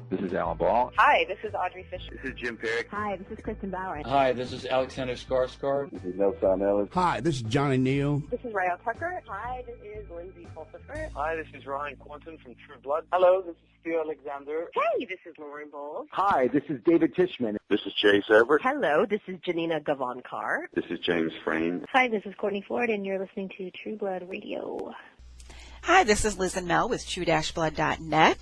This is Alan Ball. Hi, this is Audrey Fisher. This is Jim Perry. Hi, this is Kristen Bauer. Hi, this is Alexander Skarsgård. This is Nelson Ellis. Hi, this is Johnny Neal. This is Rayo Tucker. Hi, this is Lindsay Pulsifer. Hi, this is Ryan Quentin from True Blood. Hello, this is Theo Alexander. Hey, this is Lauren Bowles. Hi, this is David Tishman. This is Chase Everett. Hello, this is Janina Gavankar. This is James Frame. Hi, this is Courtney Ford, and you're listening to True Blood Radio. Hi, this is Liz and Mel with True-Blood.net.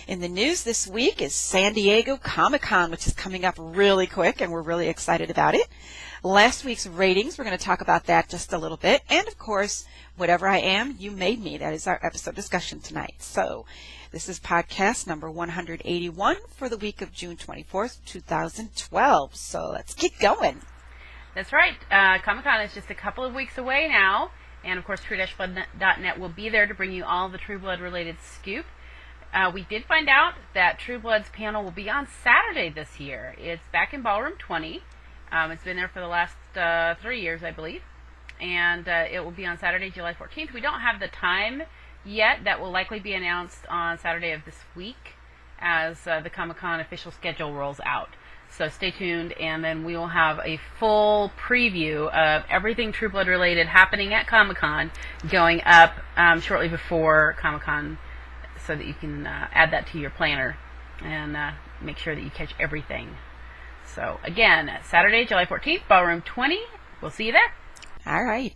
In the news this week is San Diego Comic-Con, which is coming up really quick, and we're really excited about it. Last week's ratings, we're going to talk about that just a little bit. And, of course, Whatever I Am, You Made Me. That is our episode discussion tonight. So this is podcast number 181 for the week of June 24th, 2012. So let's get going. That's right. Comic-Con is just a couple of weeks away now. And, of course, True-Blood.net will be there to bring you all the True Blood-related scoop. We did find out that True Blood's panel will be on Saturday this year. It's back in Ballroom 20. It's been there for the last 3 years, I believe. And it will be on Saturday, July 14th. We don't have the time yet. That will likely be announced on Saturday of this week as the Comic-Con official schedule rolls out. So stay tuned, and then we will have a full preview of everything True Blood related happening at Comic-Con going up shortly before Comic-Con, so that you can add that to your planner and make sure that you catch everything. So again, Saturday, July 14th, Ballroom 20. We'll see you there. All right.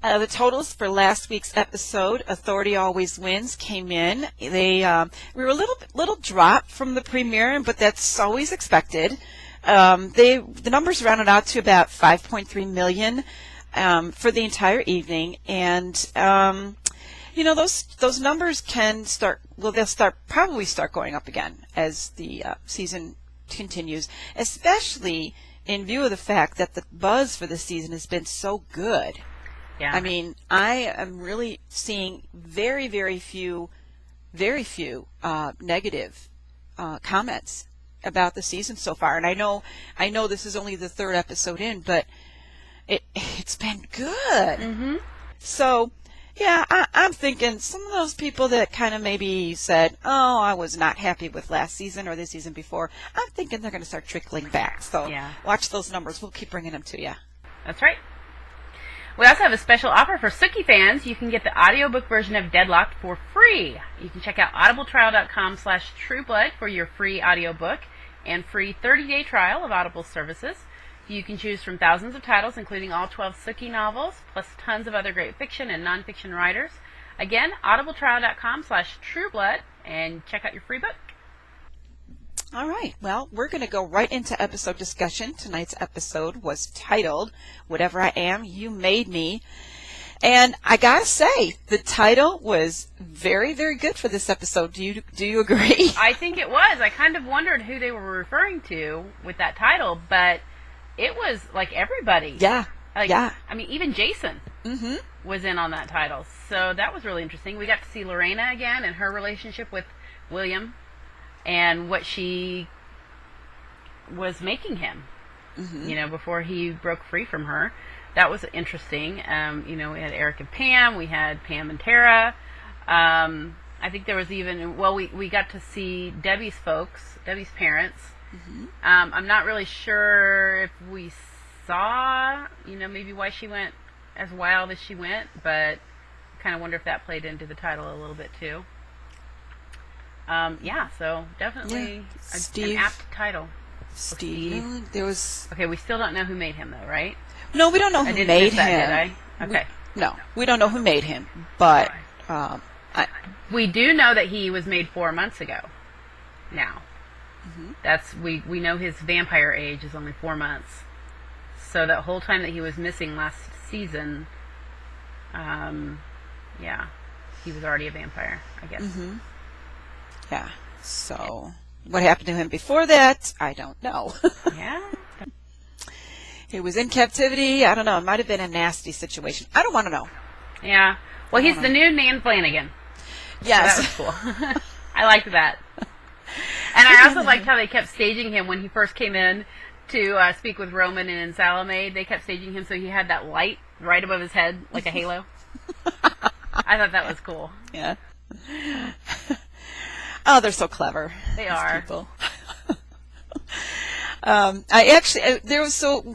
The totals for last week's episode, Authority Always Wins, came in. We were a little drop from the premiere, but that's always expected. The numbers rounded out to about 5.3 million for the entire evening, and those numbers can start. Well, they'll probably start going up again as the season continues, especially in view of the fact that the buzz for the season has been so good. Yeah. I mean, I am really seeing very, very few negative comments about the season so far. And I know this is only the third episode in, but it's been good. Mm-hmm. So, yeah, I'm thinking some of those people that kind of maybe said, oh, I was not happy with last season or the season before, I'm thinking they're going to start trickling back. So yeah. Watch those numbers. We'll keep bringing them to you. That's right. We also have a special offer for Sookie fans. You can get the audiobook version of Deadlocked for free. You can check out audibletrial.com/trueblood for your free audiobook and free 30-day trial of Audible services. You can choose from thousands of titles, including all 12 Sookie novels, plus tons of other great fiction and nonfiction writers. Again, audibletrial.com/trueblood, and check out your free book. All right. Well, we're going to go right into episode discussion. Tonight's episode was titled, Whatever I Am, You Made Me. And I got to say, the title was very, very good for this episode. Do you agree? I think it was. I kind of wondered who they were referring to with that title, but it was like everybody. Yeah. I mean, even Jason mm-hmm. was in on that title. So that was really interesting. We got to see Lorena again and her relationship with William and what she was making him, mm-hmm. Before he broke free from her. That was interesting. We had Eric and Pam. We had Pam and Tara. I think there was even, we got to see Debbie's parents. Mm-hmm. I'm not really sure if we saw, maybe why she went as wild as she went, but kind of wonder if that played into the title a little bit too. So definitely an apt title. Steve. There was. Okay, we still don't know who made him though, right? No, we don't know who made him. Did I? Okay. We don't know who made him, but we do know that he was made 4 months ago. Now, mm-hmm. we know his vampire age is only 4 months. So that whole time that he was missing last season, he was already a vampire, I guess. Mm-hmm. Yeah. So what happened to him before that, I don't know. Yeah. He was in captivity. I don't know. It might have been a nasty situation. I don't want to know. Yeah. Well, he's the new Nan Flanagan. Yes. So that was cool. I liked that. And I also liked how they kept staging him when he first came in to speak with Roman and Salome. They kept staging him so he had that light right above his head, like a halo. I thought that was cool. Yeah. Oh, they're so clever. They these are. People.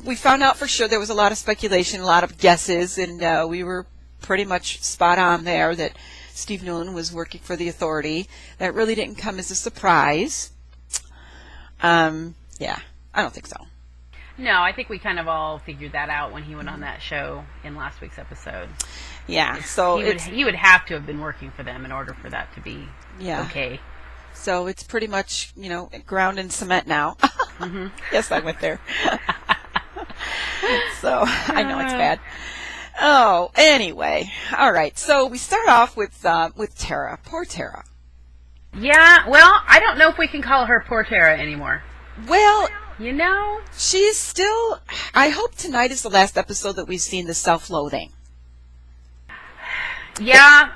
We found out for sure there was a lot of speculation, a lot of guesses, and we were pretty much spot on there that Steve Newland was working for the Authority. That really didn't come as a surprise. Yeah, I don't think so. No, I think we kind of all figured that out when he went on that show in last week's episode. Yeah, so he would have to have been working for them in order for that to be okay. So it's pretty much, ground in cement now. Mm-hmm. Yes, I went there. So I know it's bad. Oh, anyway. All right. So we start off with Tara. Poor Tara. Yeah, well, I don't know if we can call her poor Tara anymore. Well, she's still, I hope tonight is the last episode that we've seen the self-loathing. Yeah,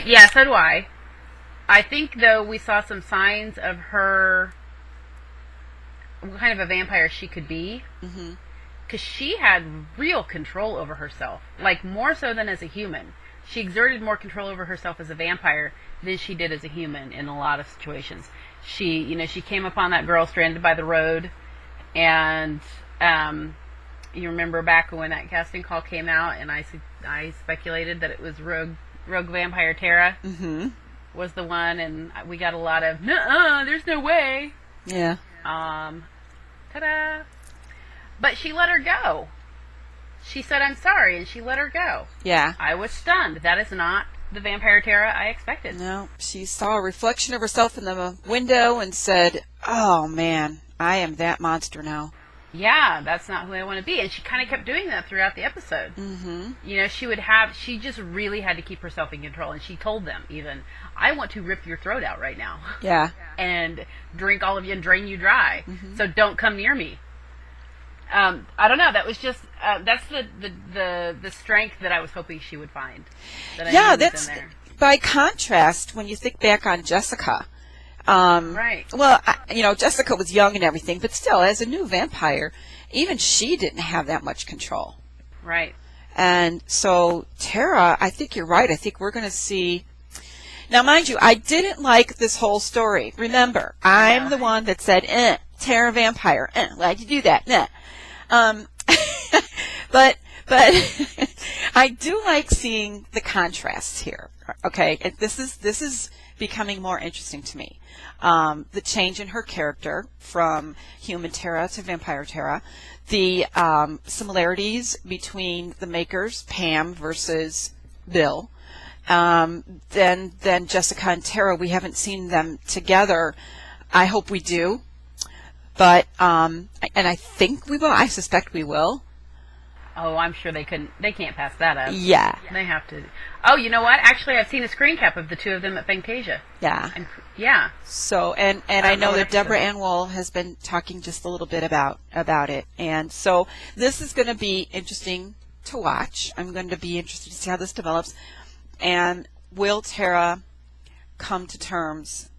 yeah, so do I. I think, though, we saw some signs of her, what kind of a vampire she could be. Mm-hmm. Because she had real control over herself, like more so than as a human. She exerted more control over herself as a vampire than she did as a human in a lot of situations. She came upon that girl stranded by the road, and you remember back when that casting call came out, and I speculated that it was Rogue Vampire Tara was the one, and we got a lot of "Nuh-uh, there's no way." Yeah. Ta-da! But she let her go. She said, "I'm sorry," and she let her go. Yeah. I was stunned. That is not the Vampire Tara I expected. No, she saw a reflection of herself in the window and said, "Oh man, I am that monster now." Yeah, that's not who I want to be. And she kind of kept doing that throughout the episode. Mm-hmm. She just really had to keep herself in control. And she told them even, "I want to rip your throat out right now." Yeah. And drink all of you and drain you dry. Mm-hmm. So don't come near me. I don't know. That was just that's the strength that I was hoping she would find. That's in there. By contrast, when you think back on Jessica. Right. Well, Jessica was young and everything, but still, as a new vampire, even she didn't have that much control. Right. And so Tara, I think you're right. I think we're going to see. Now, mind you, I didn't like this whole story. Remember, I'm the one that said, Tara vampire. Why'd you do that? But I do like seeing the contrasts here. Okay, this is becoming more interesting to me. The change in her character from human Tara to vampire Tara, the similarities between the makers, Pam versus Bill. Then Jessica and Tara, we haven't seen them together. I hope we do. But, and I think we will. I suspect we will. Oh, I'm sure they can't pass that up. Yeah. They have to. Oh, you know what? Actually, I've seen a screen cap of the two of them at Fantasia. Yeah. Yeah. So, and I know that Deborah Ann Woll has been talking just a little bit about it. And so this is going to be interesting to watch. I'm going to be interested to see how this develops. And will Tara come to terms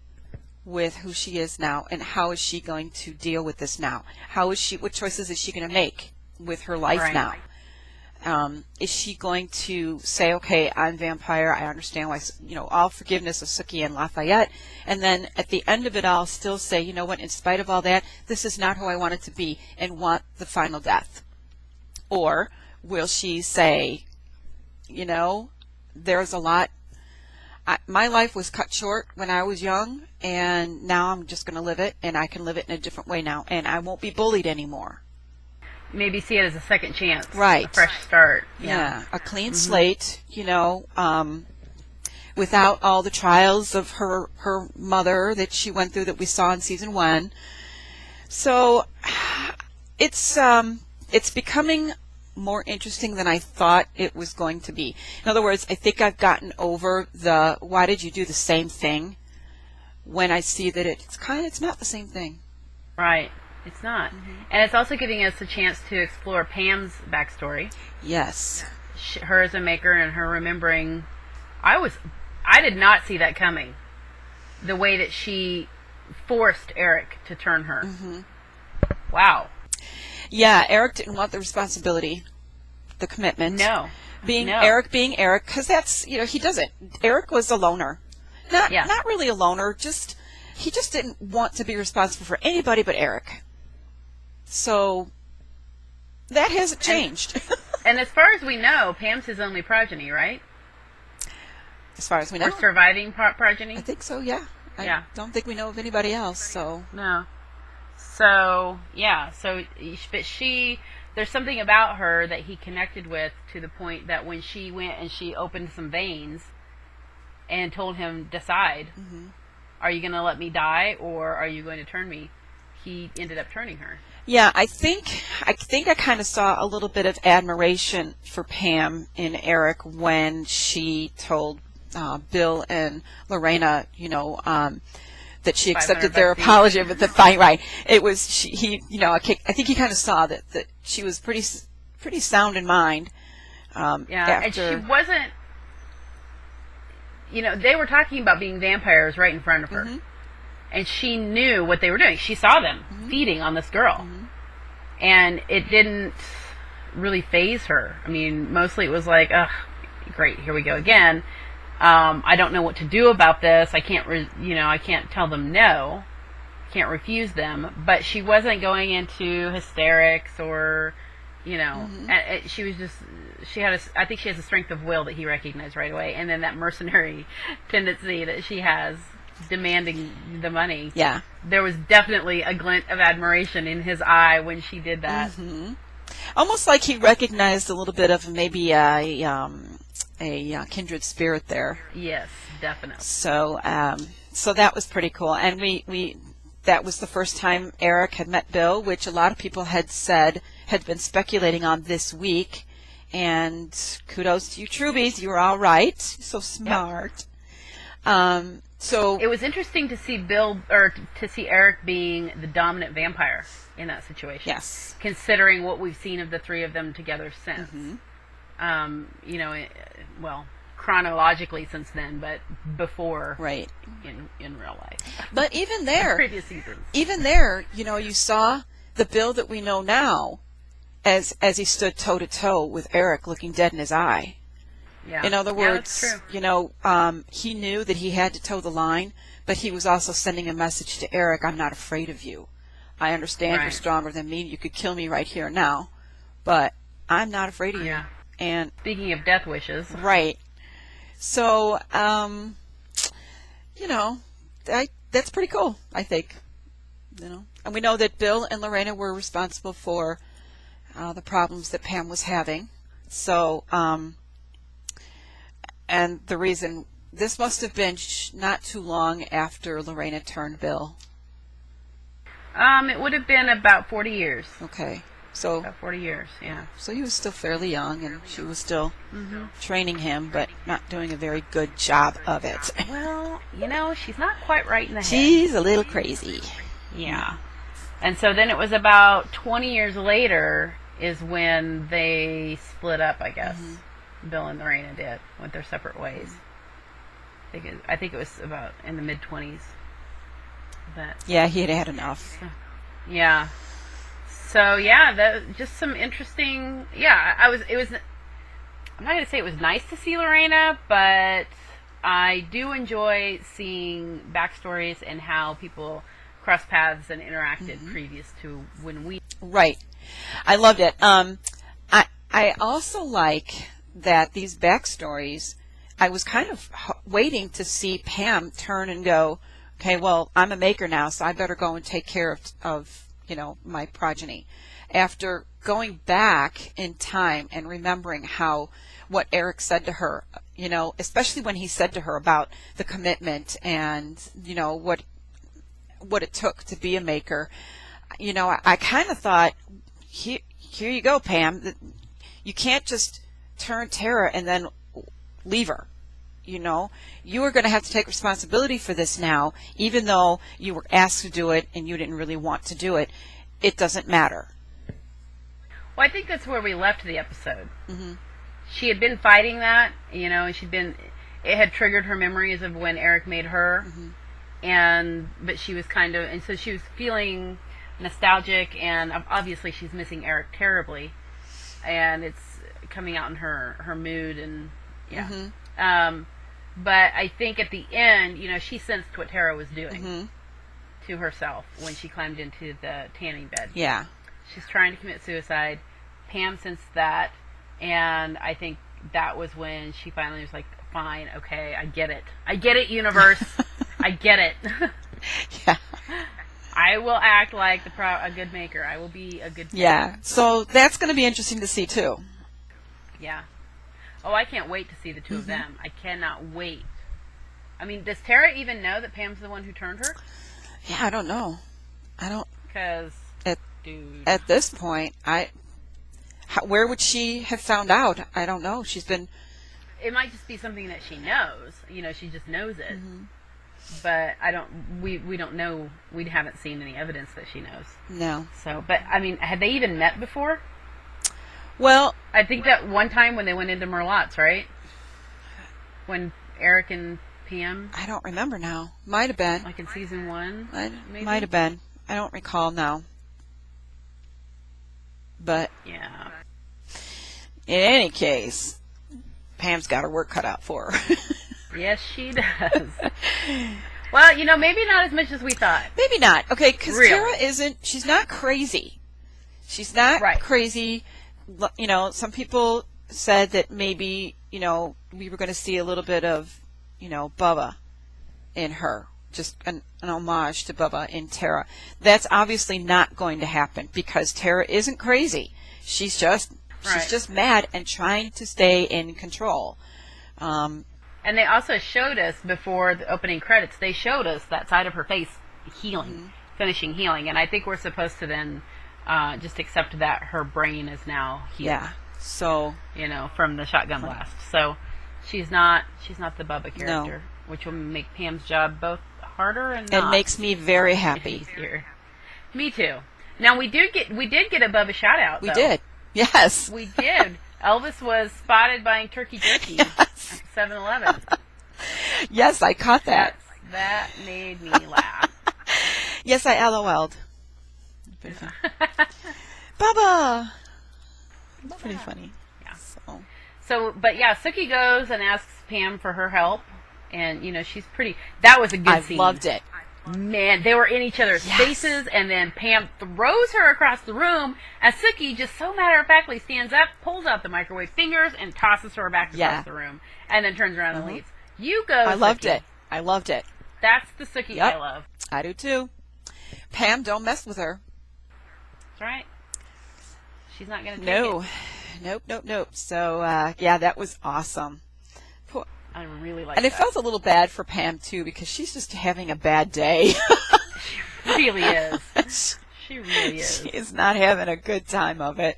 with who she is now, and how is she going to deal with this now? What choices is she going to make with her life now? Is she going to say, okay, I'm vampire, I understand why, all forgiveness of Sookie and Lafayette, and then at the end of it all still say, you know what, in spite of all that, this is not who I wanted to be, and want the final death? Or will she say, there's a lot, my life was cut short when I was young, and now I'm just going to live it, and I can live it in a different way now, and I won't be bullied anymore. Maybe see it as a second chance. Right. A fresh start. Yeah. A clean slate, without all the trials of her mother that she went through that we saw in season 1. So it's becoming more interesting than I thought it was going to be. In other words, I think I've gotten over the why did you do the same thing when I see that it's not the same thing. Right. It's not. And it's also giving us a chance to explore Pam's backstory. Yes. Her as a maker and her remembering. I did not see that coming. The way that she forced Eric to turn her. Wow. Yeah, Eric didn't want the responsibility, the commitment. No. Eric being Eric, because that's, he doesn't. Eric was a loner. Not really a loner. He just didn't want to be responsible for anybody but Eric. So that hasn't changed. And as far as we know, Pam's his only progeny, right? As far as we know. Or surviving progeny? I think so, yeah. I don't think we know of anybody else, so. No. So, yeah. But there's something about her that he connected with to the point that when she went and she opened some veins and told him, decide, are you going to let me die or are you going to turn me? He ended up turning her. Yeah, I think I kind of saw a little bit of admiration for Pam in Eric when she told Bill and Lorena, that she accepted their apology, but the fine, right? It was I think he kind of saw that she was pretty sound in mind. And she wasn't. They were talking about being vampires right in front of her. And she knew what they were doing. She saw them feeding on this girl. And it didn't really faze her. I mean, mostly it was like, ugh, great, here we go again. I don't know what to do about this. I can't, I can't tell them no. Can't refuse them. But she wasn't going into hysterics or, she was just, I think she has a strength of will that he recognized right away. And then that mercenary tendency that she has, demanding the money. Yeah. There was definitely a glint of admiration in his eye when she did that. Almost like he recognized a little bit of maybe a kindred spirit there. Yes, definitely. So that was pretty cool. And that was the first time Eric had met Bill, which a lot of people had been speculating on this week. And kudos to you, Trubies. You were all right. So smart. Yep. So it was interesting to see Eric being the dominant vampire in that situation. Yes. Considering what we've seen of the three of them together since. Chronologically since then, but before. Right. In real life. But even there, previous seasons. Even there, you saw the Bill that we know now as he stood toe to toe with Eric, looking dead in his eye. Yeah. In other words, that's true. he knew that he had to toe the line, but he was also sending a message to Eric, I'm not afraid of you. I understand you're stronger than me. You could kill me right here and now, but I'm not afraid of you. And speaking of death wishes. Right. So, that's pretty cool, I think. And we know that Bill and Lorena were responsible for the problems that Pam was having. So, and the reason, this must have been not too long after Lorena turned Bill. It would have been about 40 years. Okay. So about 40 years, yeah. So he was still fairly young, and she was still training him, but not doing a very good job of it. Well, she's not quite right in the head. She's a little crazy. Yeah. And so then it was about 20 years later is when they split up, I guess. Bill and Lorena went their separate ways. I think it was about in the mid-20s. Yeah, he had had enough. Yeah. So just some interesting. Yeah, I'm not gonna say it was nice to see Lorena, but I do enjoy seeing backstories and how people crossed paths and interacted previous to when we. Right. I loved it. I also like that these backstories, I was kind of waiting to see Pam turn and go, okay, well, I'm a maker now, so I better go and take care of my progeny. After going back in time and remembering what Eric said to her, especially when he said to her about the commitment and, what it took to be a maker, I kind of thought, here you go, Pam. You can't just turn Tara and then leave her. You are going to have to take responsibility for this now, even though you were asked to do it and you didn't really want to do it. It doesn't matter. Well, I think that's where we left the episode. She had been fighting that, and it had triggered her memories of when Eric made her, but she was and so she was feeling nostalgic, and obviously she's missing Eric terribly, and it's coming out in her mood, and But I think at the end, she sensed what Tara was doing Mm-hmm. to herself when she climbed into the tanning bed. Yeah. She's trying to commit suicide. Pam sensed that, and I think that was when she finally was like, fine, okay, I get it. I get it, universe. I get it. Yeah. I will act like a good maker. I will be a good maker. Yeah. So that's going to be interesting to see, too. Yeah. Oh, I can't wait to see the 2 of Mm-hmm. them. I cannot wait. I mean, does Tara even know that Pam's the one who turned her? Yeah, I don't know. I don't. Because, dude. At this point, where would she have found out? I don't know. She's been. It might just be something that she knows. She just knows it. Mm-hmm. But we don't know. We haven't seen any evidence that she knows. No. So, but I mean, had they even met before? Well, I think that one time when they went into Merlotte's, right? When Eric and Pam. I don't remember now. Might have been. Like in season 1, maybe? Might have been. I don't recall now. But Yeah. in any case, Pam's got her work cut out for her. Yes, she does. Well, maybe not as much as we thought. Maybe not. Okay, because Really? Tara she's not crazy. She's not Right. crazy. Some people said that maybe, we were going to see a little bit of, Bubba in her. Just an homage to Bubba in Tara. That's obviously not going to happen because Tara isn't crazy. She's just mad and trying to stay in control. And they also showed us before the opening credits, they showed us that side of her face healing, finishing healing. And I think we're supposed to then just accept that her brain is now healed. Yeah. So, from the shotgun blast. So she's not the Bubba character, which will make Pam's job both harder and it makes me very happy. Easier. Me too. Now we did get a Bubba shout out. We did. Yes. We did. Elvis was spotted buying turkey jerky at 7-Eleven. Yes, I caught that. That made me laugh. Yes, I LOL'd. Pretty funny. Bubba! Pretty funny. Yeah. So, but yeah, Sookie goes and asks Pam for her help. And, she's pretty... That was a good scene. I loved it. Man, they were in each other's faces, and then Pam throws her across the room, and Sookie just so matter-of-factly stands up, pulls out the microwave fingers, and tosses her back across the room, and then turns around and leaves. You go, I loved Sookie. it. I loved it. That's the Sookie I love. I do too. Pam, don't mess with her. That's right. She's not going to take it. Nope. So, that was awesome. I really like And that. it felt a little bad for Pam, too, because she's just having a bad day. She really is. She really is. She is not having a good time of it.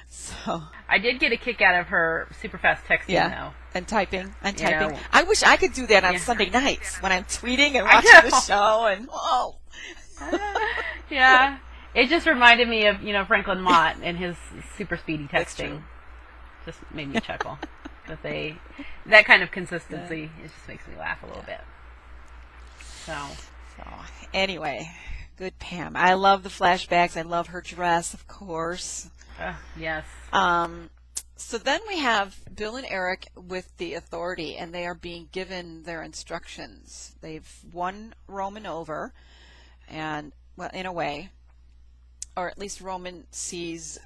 So I did get a kick out of her super fast texting, though. And typing. I wish I could do that on Sunday nights when I'm tweeting and I watching know. the show. And Yeah. It just reminded me of, Franklin Mott and his super speedy texting. Just made me chuckle. That kind of consistency, it just makes me laugh a little bit. So anyway, good Pam. I love the flashbacks. I love her dress, of course. Yes. So then we have Bill and Eric with the Authority, and they are being given their instructions. They've won Roman over, and, well, in a way, or at least Roman sees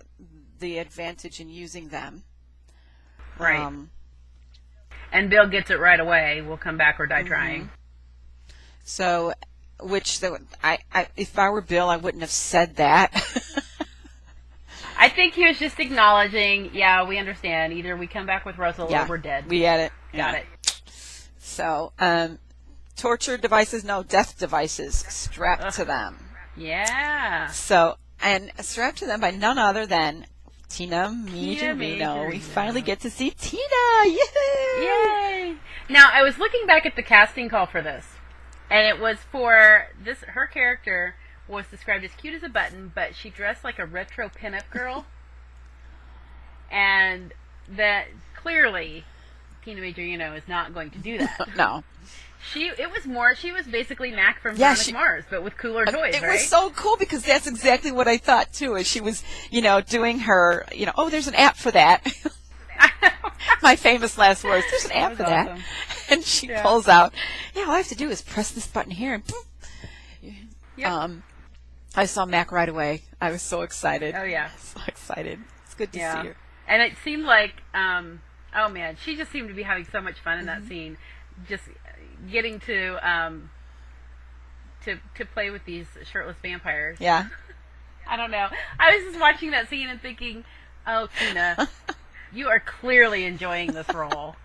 the advantage in using them. Right. And Bill gets it right away. We'll come back or die trying. So, if I were Bill, I wouldn't have said that. I think he was just acknowledging, we understand. Either we come back with Russell or we're dead. We had it. Got it. So, torture devices, death devices strapped to them. Yeah. So, and strapped to them by none other than Tina Majorino. We finally get to see Tina. Yay! Now, I was looking back at the casting call for this, and it was for this. Her character was described as cute as a button, but she dressed like a retro pinup girl, and that clearly Tina Majorino is not going to do that. No. She was basically Mac from Sonic Mars, but with cooler toys, It right? was so cool because that's exactly what I thought too, as she was, doing her, there's an app for that. My famous last words, there's an app for that. Awesome. And she pulls out, all I have to do is press this button here and boom. Yep. I saw Mac right away. I was so excited. Oh, yeah. So excited. It's good to see her. And it seemed like, oh man, she just seemed to be having so much fun in that scene. Just getting to play with these shirtless vampires. Yeah. I don't know. I was just watching that scene and thinking, oh, Tina, you are clearly enjoying this role.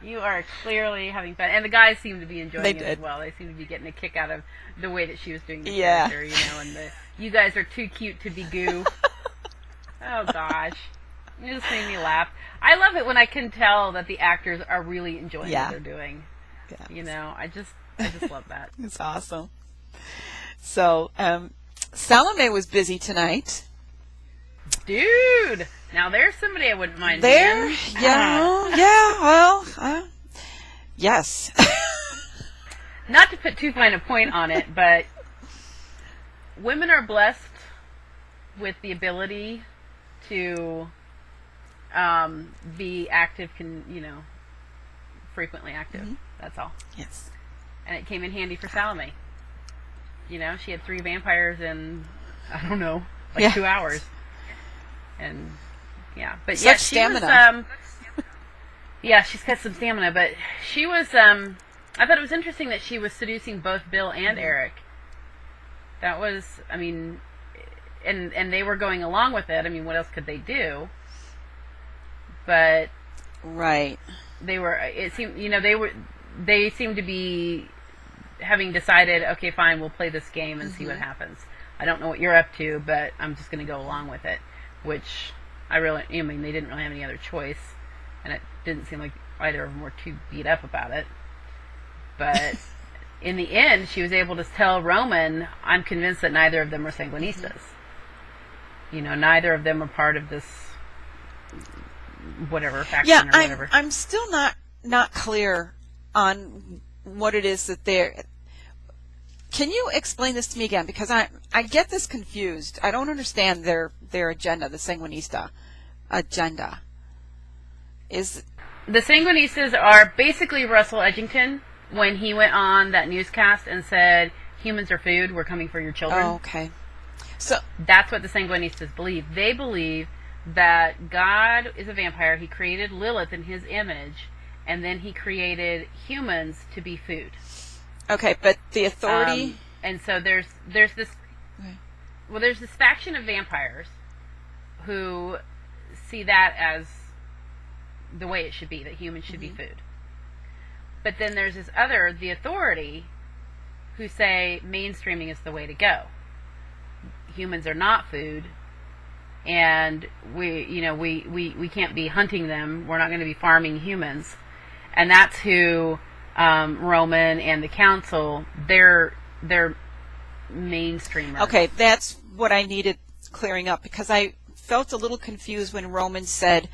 You are clearly having fun. And the guys seem to be enjoying it as well. They seem to be getting a kick out of the way that she was doing the character, and you guys are too cute to be goo. Oh, gosh. It just made me laugh. I love it when I can tell that the actors are really enjoying what they're doing. Yeah. I just love that. It's awesome. So, Salome was busy tonight. Dude! Now there's somebody I wouldn't mind there, being. Yes. Not to put too fine a point on it, but women are blessed with the ability to be active, frequently active. Mm-hmm. That's all. Yes. And it came in handy for Salome. She had 3 vampires in, I don't know, 2 hours. And, but such she stamina. Was, she's got some stamina, but she was, I thought it was interesting that she was seducing both Bill and Eric. That was, and they were going along with it. What else could they do? But right, they were. It seemed, they seemed to be having decided, okay, fine, we'll play this game and see what happens. I don't know what you're up to, but I'm just going to go along with it. Which they didn't really have any other choice, and it didn't seem like either of them were too beat up about it. But in the end, she was able to tell Roman, I'm convinced that neither of them are Sanguinistas. Neither of them are part of this whatever faction or whatever. I'm still not clear on what it is that they're... Can you explain this to me again? Because I get this confused. I don't understand their agenda, the Sanguinista agenda. The Sanguinistas are basically Russell Edgington when he went on that newscast and said, humans are food, we're coming for your children. Oh, okay. So that's what the Sanguinistas believe. They believe that God is a vampire. He created Lilith in his image, and then he created humans to be food. Okay, but the authority... and so there's this... Well, there's this faction of vampires who see that as the way it should be, that humans should be food. But then there's this other, the authority, who say mainstreaming is the way to go. Humans are not food, and we can't be hunting them. We're not going to be farming humans. And that's who... Roman and the council, they're mainstreamers. Okay, that's what I needed clearing up, because I felt a little confused when Roman said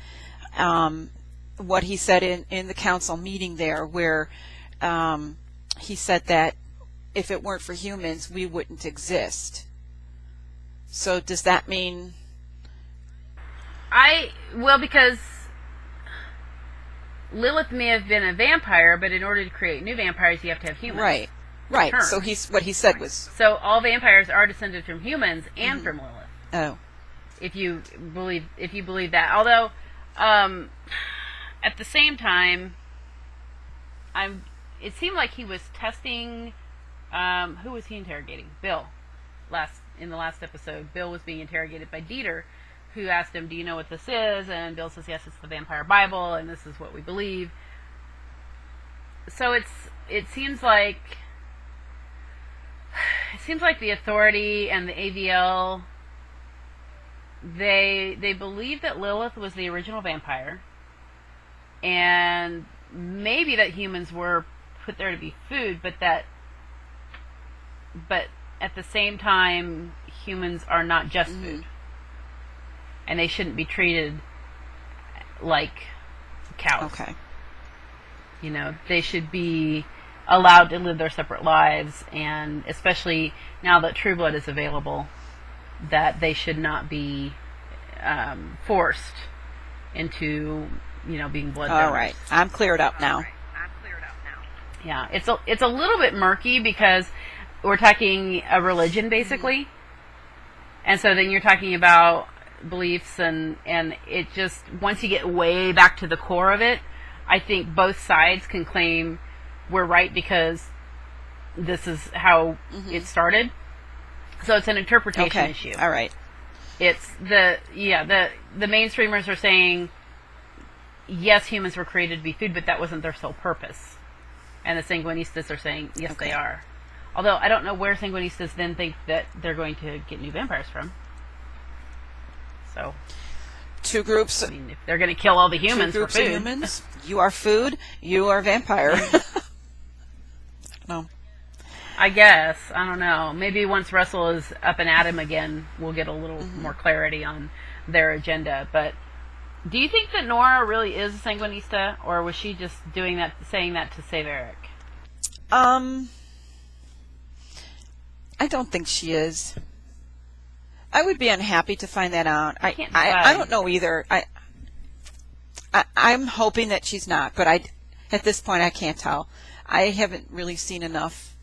what he said in the council meeting there, where he said that if it weren't for humans, we wouldn't exist. So does that mean... because Lilith may have been a vampire, but in order to create new vampires, you have to have humans. Right. So what he said was... So all vampires are descended from humans and from Lilith. Oh. If you believe that. Although, at the same time, it seemed like he was testing... who was he interrogating? Bill. In the last episode, Bill was being interrogated by Dieter, who asked him, do you know what this is? And Bill says, yes, it's the Vampire Bible, and this is what we believe. So it seems like the authority and the AVL, they believe that Lilith was the original vampire, and maybe that humans were put there to be food, but at the same time, humans are not just food. And they shouldn't be treated like cows. Okay. They should be allowed to live their separate lives, and especially now that True Blood is available, that they should not be forced into, being blood donors. All right. I'm cleared up now. Yeah, it's a little bit murky because we're talking a religion basically, and so then you're talking about beliefs and it just once you get way back to the core of it, I think both sides can claim we're right because this is how it started. So it's an interpretation issue. All right. It's the mainstreamers are saying yes, humans were created to be food, but that wasn't their sole purpose. And the Sanguinistas are saying, yes, they are. Although, I don't know where Sanguinistas then think that they're going to get new vampires from. So, Two groups. I mean, if they're going to kill all the humans Two groups for food. of humans. You are food. You are vampire. No. I guess. I don't know. Maybe once Russell is up and at him again, we'll get a little more clarity on their agenda. But do you think that Nora really is a Sanguinista, or was she just saying that to save Eric? I don't think she is. I would be unhappy to find that out. I don't know either. I'm hoping that she's not, but at this point I can't tell. I haven't really seen enough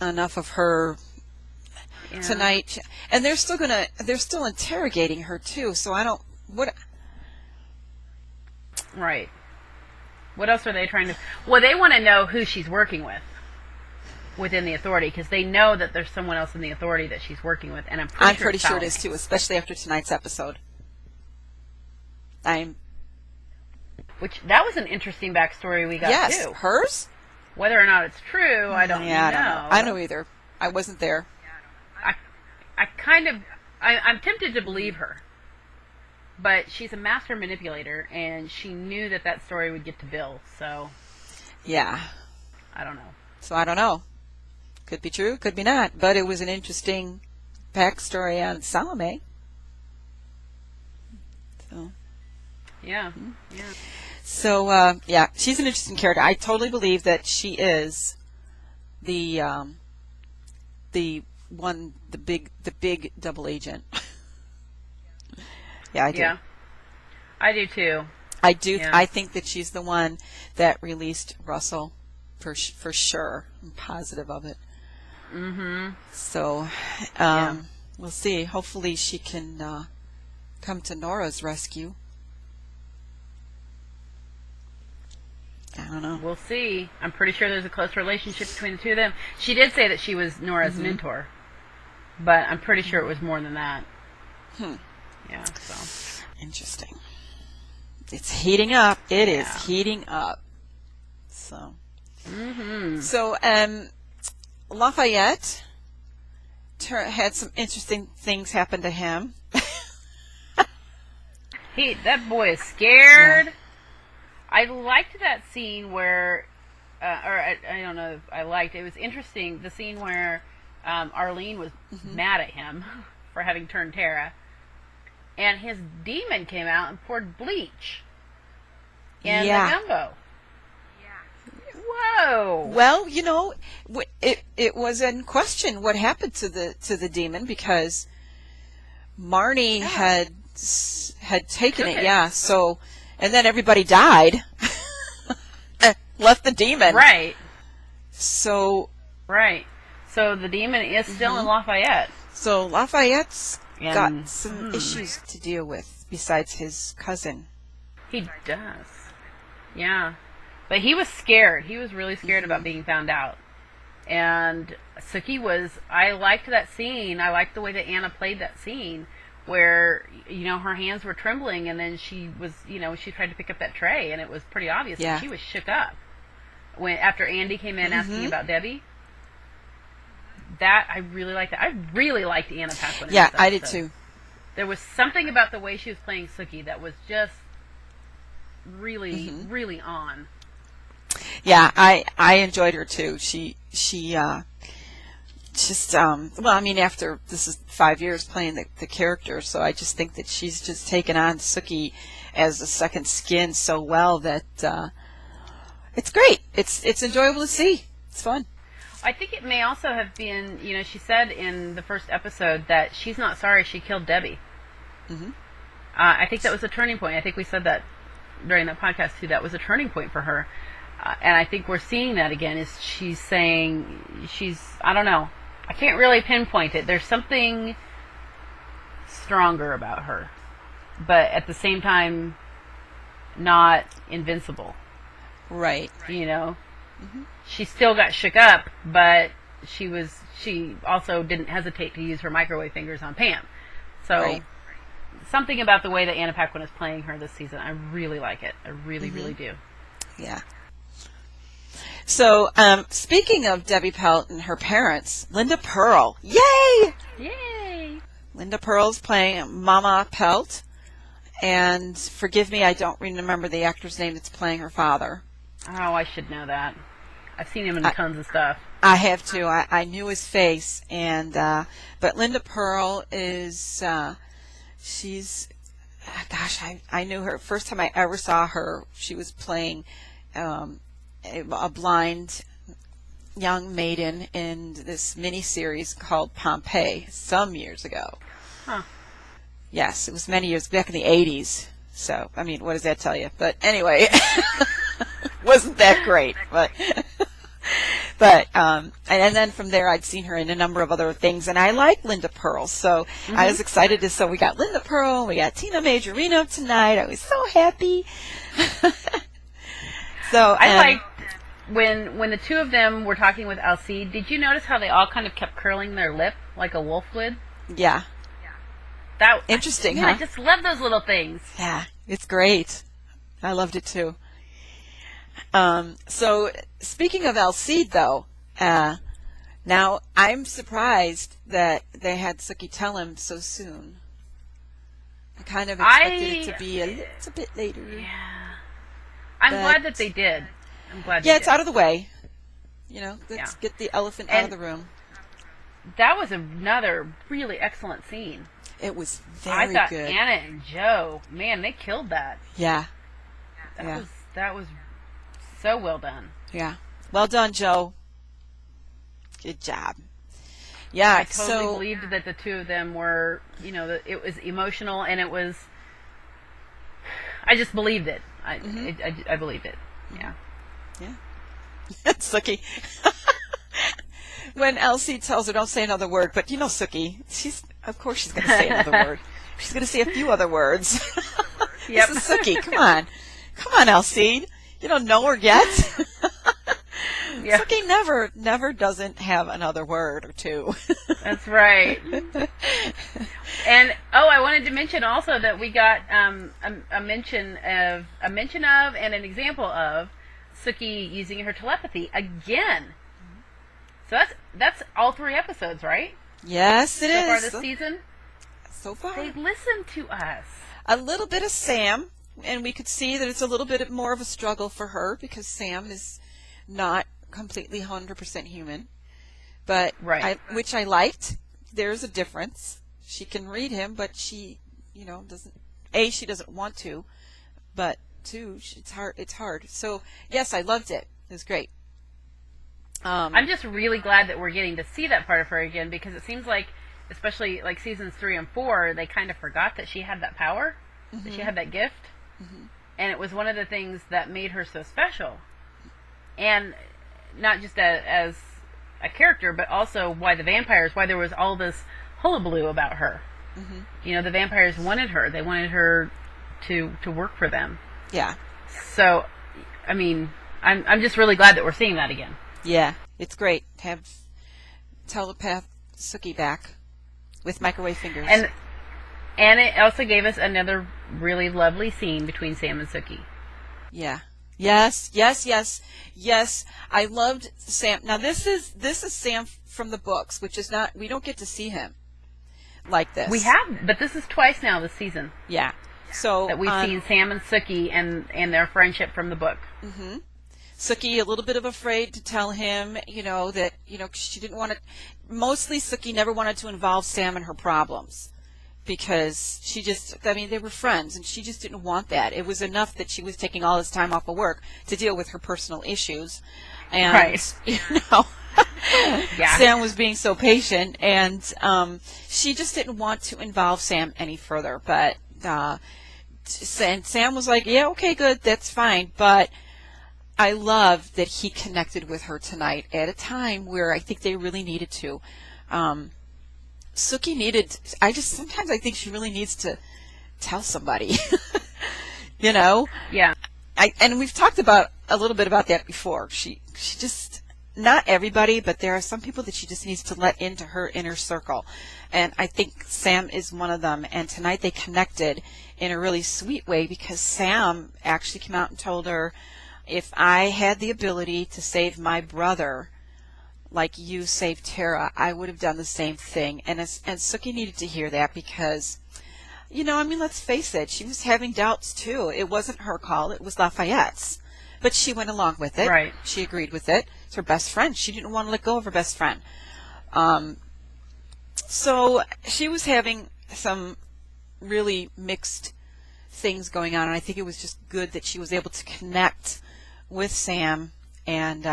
of her tonight, and they're still interrogating her too. So I don't. Right. What else are they trying to... Well, they want to know who she's working with within the authority, because they know that there's someone else in the authority that she's working with, and I'm pretty sure it is too, especially after tonight's episode. That was an interesting backstory we got too. Yes, hers? Whether or not it's true, I don't know. I don't know either. I wasn't there. I'm tempted to believe her. But she's a master manipulator, and she knew that story would get to Bill, so... Yeah. I don't know. So I don't know. Could be true, could be not. But it was an interesting backstory on Salome. So... Yeah, yeah. So, she's an interesting character. I totally believe that she is the big double agent. Yeah, I do. Yeah, I do too. I do. Yeah. I think that she's the one that released Russell, for sure. I'm positive of it. Mm-hmm. So, we'll see. Hopefully, she can come to Nora's rescue. I don't know. We'll see. I'm pretty sure there's a close relationship between the two of them. She did say that she was Nora's mentor, but I'm pretty sure it was more than that. Yeah, so. Interesting. It's heating up. It is heating up. So. So, Lafayette had some interesting things happen to him. That boy is scared. Yeah. I liked that scene where, I don't know if I liked it. It was interesting, the scene where Arlene was mad at him for having turned Tara. And his demon came out and poured bleach in the gumbo. Yeah. Whoa. Well, it was in question what happened to the demon, because Marnie had taken it. Yeah. So, and then everybody died. Left the demon. Right. So. Right. So the demon is still in Lafayette. So Lafayette's got some issues to deal with besides his cousin. He does. Yeah. But he was scared. He was really scared about being found out. And Sookie I liked that scene. I liked the way that Anna played that scene where, her hands were trembling, and then she was, she tried to pick up that tray, and it was pretty obvious that she was shook up. After Andy came in asking about Debbie. I really liked that. I really liked Anna Paquin. Yeah, I did too. There was something about the way she was playing Sookie that was just really, really on. Yeah, I enjoyed her too. She after this is 5 years playing the character, so I just think that she's just taken on Sookie as a second skin so well that it's great. It's enjoyable to see. It's fun. I think it may also have been, she said in the first episode that she's not sorry she killed Debbie. I think that was a turning point. I think we said that during that podcast too. That was a turning point for her. and I think we're seeing that again, is she's saying, I don't know, I can't really pinpoint it. There's something stronger about her, but at the same time, not invincible. Right. You know? She still got shook up, but she also didn't hesitate to use her microwave fingers on Pam. So, something about the way that Anna Paquin is playing her this season, I really like it. I really, really do. Yeah. So, speaking of Debbie Pelt and her parents, Linda Pearl. Yay! Yay! Linda Pearl's playing Mama Pelt. And forgive me, I don't remember the actor's name that's playing her father. Oh, I should know that. I've seen him in tons of stuff. I have too. I knew his face, and but Linda Pearl is she's gosh, I knew her first time I ever saw her. She was playing a blind young maiden in this miniseries called Pompeii some years ago. Huh. Yes, it was many years back in the 80s. So, I mean, what does that tell you? But anyway, wasn't that great. But and then from there, I'd seen her in a number of other things, and I like Linda Pearl. So I was excited so we got Linda Pearl, we got Tina Majorino tonight. I was so happy. So I liked when the two of them were talking with Alcide. Did you notice how they all kind of kept curling their lip like a wolf would? Yeah. That interesting, huh? Huh? I just love those little things. Yeah, it's great. I loved it too. So speaking of Alcide, though, now I'm surprised that they had Sookie tell him so soon. I kind of expected it to be a little bit later. Yeah, I'm glad that they did. I'm glad. Yeah, it's out of the way. You know, let's get the elephant out of the room. That was another really excellent scene. It was very good. I thought Anna and Joe, man, they killed that. Yeah. That was so well done. Yeah. Well done, Joe. Good job. Yeah. I totally believed that the two of them were, you know, it was emotional, and it was. I just believed it. I believed it. Yeah. Yeah. Sookie. When Elsie tells her, don't say another word, but you know Sookie, of course she's going to say another word. She's going to say a few other words. Yep. This is Sookie. Come on, Elsie. You don't know her yet. Yeah. Sookie never doesn't have another word or two. That's right. And I wanted to mention also that we got a mention of and an example of Sookie using her telepathy again. So that's all 3 episodes, right? Yes, it is. So far this season? So far. They listened to us. A little bit of Sam, and we could see that it's a little bit more of a struggle for her because Sam is not completely 100% human. But which I liked. There's a difference. She can read him, but she, doesn't. She doesn't want to, but 2, it's hard. So yes, I loved it. It was great. I'm just really glad that we're getting to see that part of her again, because it seems like, especially like seasons 3 and 4, they kind of forgot that she had that power, that she had that gift, and it was one of the things that made her so special, and not just as a character, but also why there was all this hullabaloo about her. The vampires wanted her; they wanted her to work for them. Yeah. So, I mean, I'm just really glad that we're seeing that again. Yeah, it's great to have telepath Sookie back with microwave fingers. And it also gave us another really lovely scene between Sam and Sookie. Yeah. Yes. I loved Sam. Now this is Sam from the books, which is not, we don't get to see him like this. We have, but this is twice now this season. Yeah. So that we've seen Sam and Sookie and their friendship from the book. Sookie a little bit of afraid to tell him, that, she didn't want to, mostly Sookie never wanted to involve Sam in her problems because they were friends and she just didn't want that. It was enough that she was taking all this time off of work to deal with her personal issues. And, Sam was being so patient and she just didn't want to involve Sam any further. But Sam was like, yeah, okay, good, that's fine. But I love that he connected with her tonight at a time where I think they really needed to. Suki needed, sometimes I think she really needs to tell somebody, you know? Yeah. And we've talked about a little bit about that before. She just, not everybody, but there are some people that she just needs to let into her inner circle. And I think Sam is one of them. And tonight they connected in a really sweet way because Sam actually came out and told her, if I had the ability to save my brother like you saved Tara, I would have done the same thing. And Suki needed to hear that because, you know, I mean, let's face it, she was having doubts too. It wasn't her call, it was Lafayette's. But she went along with it. Right. She agreed with it. It's her best friend. She didn't want to let go of her best friend. So she was having some really mixed things going on, and I think it was just good that she was able to connect with Sam, and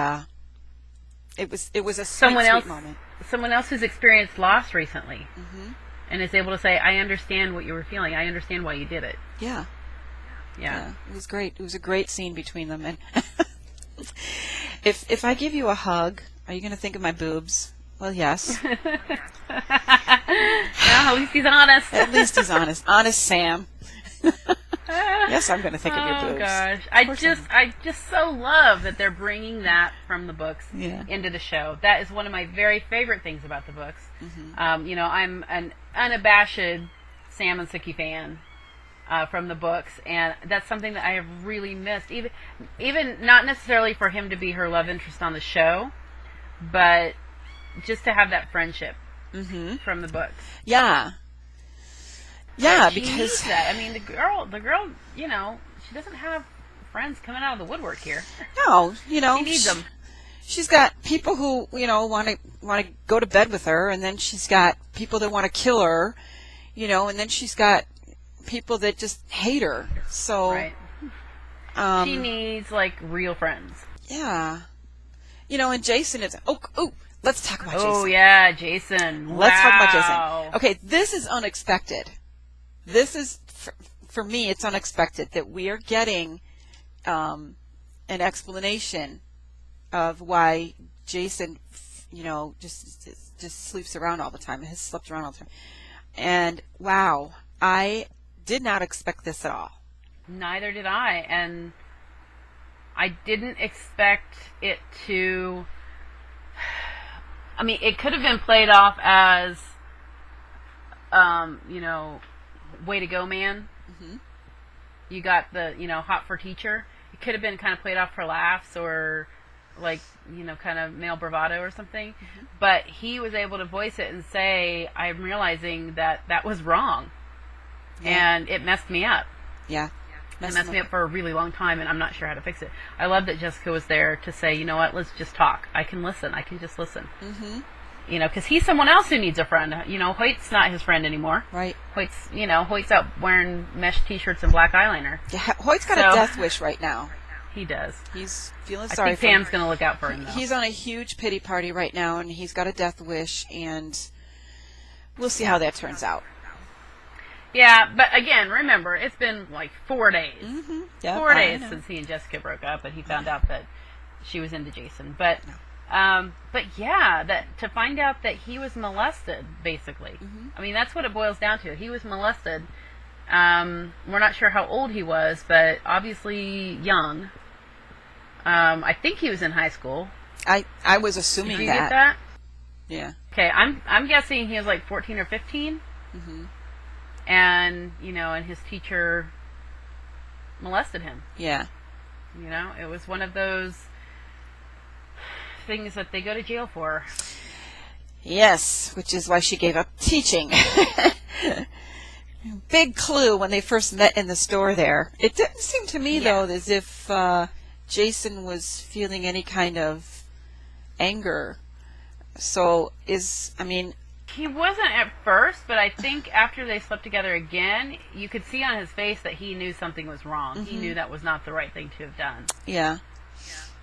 it was a sweet moment. Someone else who's experienced loss recently, and is able to say, "I understand what you were feeling. I understand why you did it." Yeah. It was great. It was a great scene between them. And if I give you a hug, are you going to think of my boobs? Well, yes. Well, at least he's honest. At least he's honest. Honest Sam. Yes, I'm going to think of your boobs. Oh gosh, I just so love that they're bringing that from the books into the show. That is one of my very favorite things about the books. You know, I'm an unabashed Sam and Suki fan from the books, and that's something that I have really missed. Even not necessarily for him to be her love interest on the show, but just to have that friendship from the books. Yeah. Yeah, because that. I mean, the girl, you know, she doesn't have friends coming out of the woodwork here. No, you know, she needs them. She's got people who, you know, want to go to bed with her, and then she's got people that want to kill her, you know, and then she's got people that just hate her. So right. She needs like real friends. Yeah. You know, and Jason is let's talk about Jason. Oh yeah, Jason. Let's talk about Jason. Okay, this is unexpected. This is, for me, it's unexpected that we are getting an explanation of why Jason, you know, just sleeps around all the time, has slept around all the time. And, wow, I did not expect this at all. Neither did I, and I didn't expect it to... I mean, it could have been played off as, you know... way to go, man. You got the, you know, hot for teacher. It could have been kind of played off for laughs or like, you know, kind of male bravado or something. But he was able to voice it and say, I'm realizing that that was wrong. And it messed me up. Yeah. It messed me up for a really long time, and I'm not sure how to fix it. I love that Jessica was there to say, you know what, let's just talk. I can listen. I can just listen. You know, because he's someone else who needs a friend. You know, Hoyt's not his friend anymore. Right. Hoyt's out wearing mesh t-shirts and black eyeliner. Yeah, Hoyt's got a death wish right now. He does. He's feeling sorry for him. I think Pam's going to look out for him, though. He's on a huge pity party right now, and he's got a death wish, and we'll see how that turns out. Yeah, but again, remember, it's been like 4 days. Yep, 4 days since he and Jessica broke up, and he found out that she was into Jason. But yeah, that to find out that he was molested, basically. I mean, that's what it boils down to. He was molested. We're not sure how old he was, but obviously young. I think he was in high school. I was assuming Did you get that? Yeah. Okay, I'm guessing he was like 14 or 15. And, you know, and his teacher molested him. Yeah. You know, it was one of those things that they go to jail for. Yes, which is why she gave up teaching. Big clue when they first met in the store there. It didn't seem to me, though, as if Jason was feeling any kind of anger. So he wasn't at first, but I think after they slept together again, you could see on his face that he knew something was wrong. He knew that was not the right thing to have done. Yeah.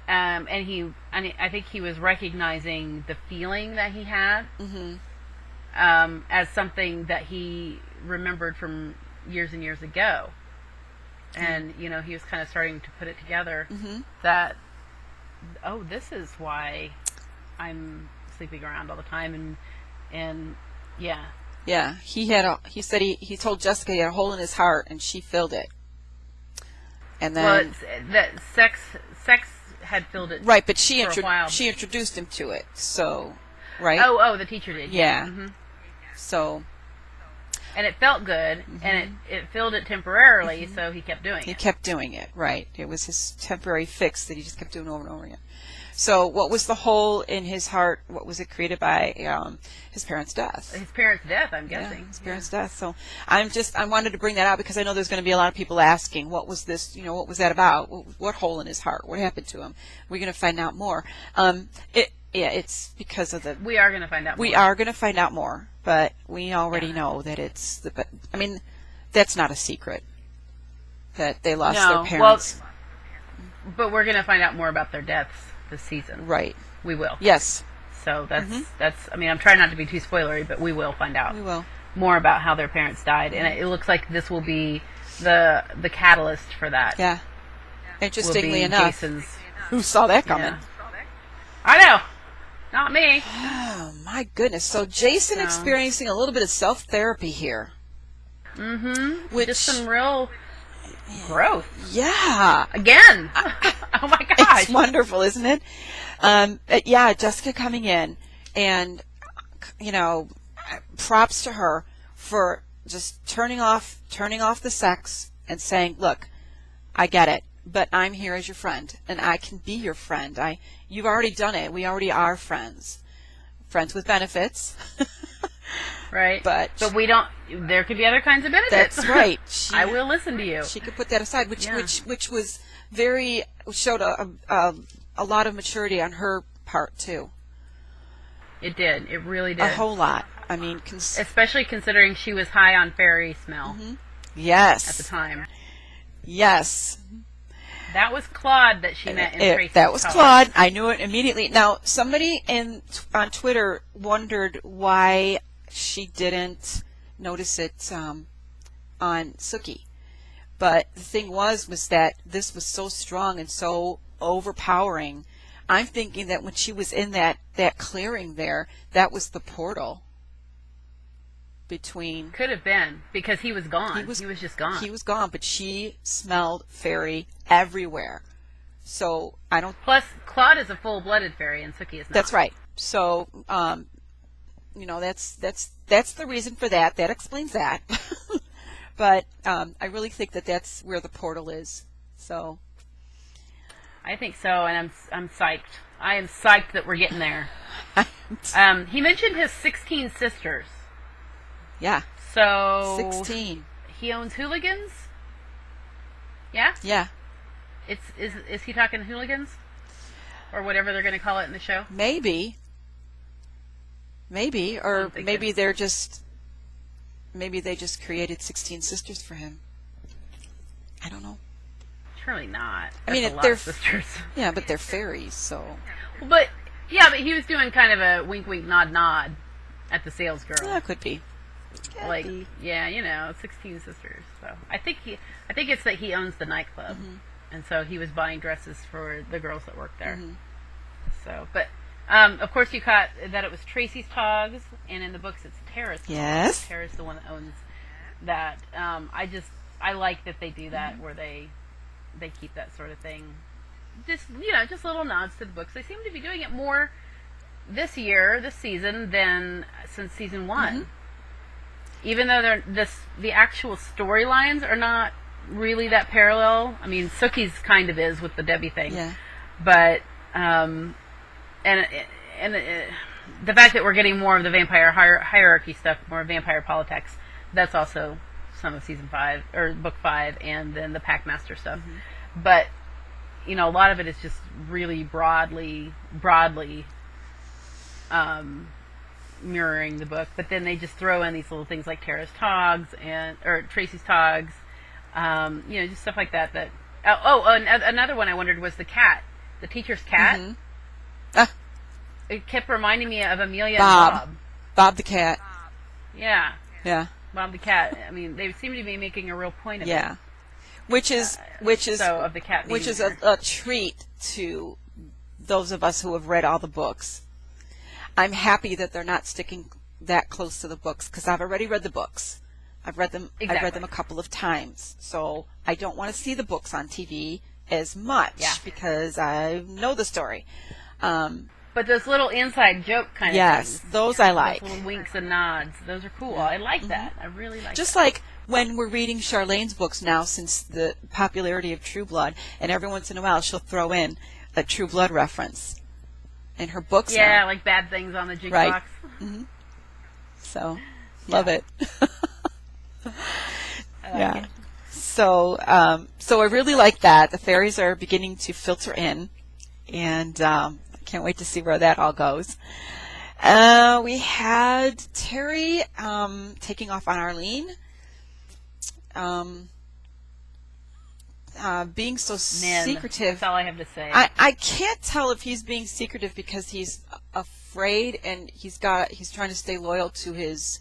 And I think he was recognizing the feeling that he had as something that he remembered from years and years ago. And, you know, he was kind of starting to put it together that oh, this is why I'm sleeping around all the time, and yeah. Yeah, he said he told Jessica he had a hole in his heart, and she filled it. And then, well, it's, that sex had filled it. Right, but she for a while. she introduced him to it. So, right? Oh, the teacher did. Yeah. Mm-hmm. So. And it felt good, and it filled it temporarily, so he kept doing it. He kept doing it, right. It was his temporary fix that he just kept doing over and over again. So what was the hole in his heart? What was it created by? His parents' death. His parents' death, I'm guessing. Yeah, his parents' death. So I wanted to bring that out because I know there's going to be a lot of people asking, what was this, what was that about? What hole in his heart? What happened to him? We're going to find out more. It's because of the... We are going to find out more. We are going to find out more, but we already know that it's... that's not a secret, that they lost their parents. Well, but we're going to find out more about their deaths this season. Right. We will. Yes. So that's I'm trying not to be too spoilery, but we will find out. We will. More about how their parents died, and it looks like this will be the catalyst for that. Yeah. Interestingly enough, Jason's, who saw that coming? Yeah. I know. Not me. Oh, my goodness. So Jason experiencing a little bit of self-therapy here. Mm-hmm. Which, just some real growth. Yeah. Again. Oh, my gosh. It's wonderful, isn't it? Jessica coming in, and, props to her for just turning off the sex and saying, look, I get it, but I'm here as your friend, and I can be your friend. You've already done it. We already are friends. Friends with benefits. Right. But we don't, there could be other kinds of benefits. That's right. I will listen to you. She could put that aside, which was showed a lot of maturity on her part, too. It did. It really did. A whole lot. I mean, especially considering she was high on fairy smell. Mm-hmm. Yes. At the time. Yes. That was Claude that she met in Tracy's That was Talk. Claude. I knew it immediately. Now, somebody on Twitter wondered why she didn't notice it on Sookie. But the thing was that this was so strong and so overpowering. I'm thinking that when she was in that clearing there, that was the portal between... Could have been, because he was gone. He was just gone. He was gone, but she smelled fairy everywhere. So I don't... Plus, Claude is a full-blooded fairy, and Sookie is not. That's right. So, that's the reason for that. That explains that. But I really think that's where the portal is. So... I think so, and I'm psyched. I am psyched that we're getting there. He mentioned his 16 sisters. Yeah. So 16. He owns hooligans? Yeah? Yeah. Is he talking hooligans? Or whatever they're going to call it in the show? Maybe. Or maybe they just created 16 sisters for him. I don't know. Surely not. I mean, they're sisters. Yeah, but they're fairies, so. But he was doing kind of a wink, wink, nod, nod at the sales girl. Yeah, could be. Yeah, 16 sisters. So I think it's that he owns the nightclub, and so he was buying dresses for the girls that work there. Mm-hmm. So, but of course you caught that it was Tracy's Togs, and in the books it's Tara's Togs. Yes. Tara's the one that owns that. I like that they do that, where they keep that sort of thing. Just little nods to the books. They seem to be doing it more this season, than since season 1. Mm-hmm. Even though the actual storylines are not really that parallel. I mean, Sookie's kind of is with the Debbie thing. Yeah. But and the fact that we're getting more of the vampire hierarchy stuff, more vampire politics, that's also some of season 5 or book 5, and then the Packmaster stuff. Mm-hmm. But a lot of it is just really broadly mirroring the book. But then they just throw in these little things like Tara's Togs or Tracy's Togs, just stuff like that. Another one I wondered was the cat, the teacher's cat. Mm-hmm. It kept reminding me of Amelia and Bob. Bob the cat. Yeah. Yeah. Bob the cat. I mean, they seem to be making a real point of it. Which is of the cat. Which is a treat to those of us who have read all the books. I'm happy that they're not sticking that close to the books because I've already read the books. I've read them. Exactly. I've read them a couple of times, so I don't want to see the books on TV as much because I know the story. But those little inside joke kind of yes, things. those I like. Those little winks and nods. Those are cool. I like that. I really like Just that. like when we're reading Charlene's books now, since the popularity of True Blood, and every once in a while she'll throw in a True Blood reference in her books. Yeah, now. like bad things on the jukebox. Right. Mm-hmm. So, love it. I like it. So, so I really like that. The fairies are beginning to filter in, and I can't wait to see where that all goes. We had Terry taking off on Arlene. Being so secretive. That's all I have to say. I can't tell if he's being secretive because he's afraid and he's trying to stay loyal to his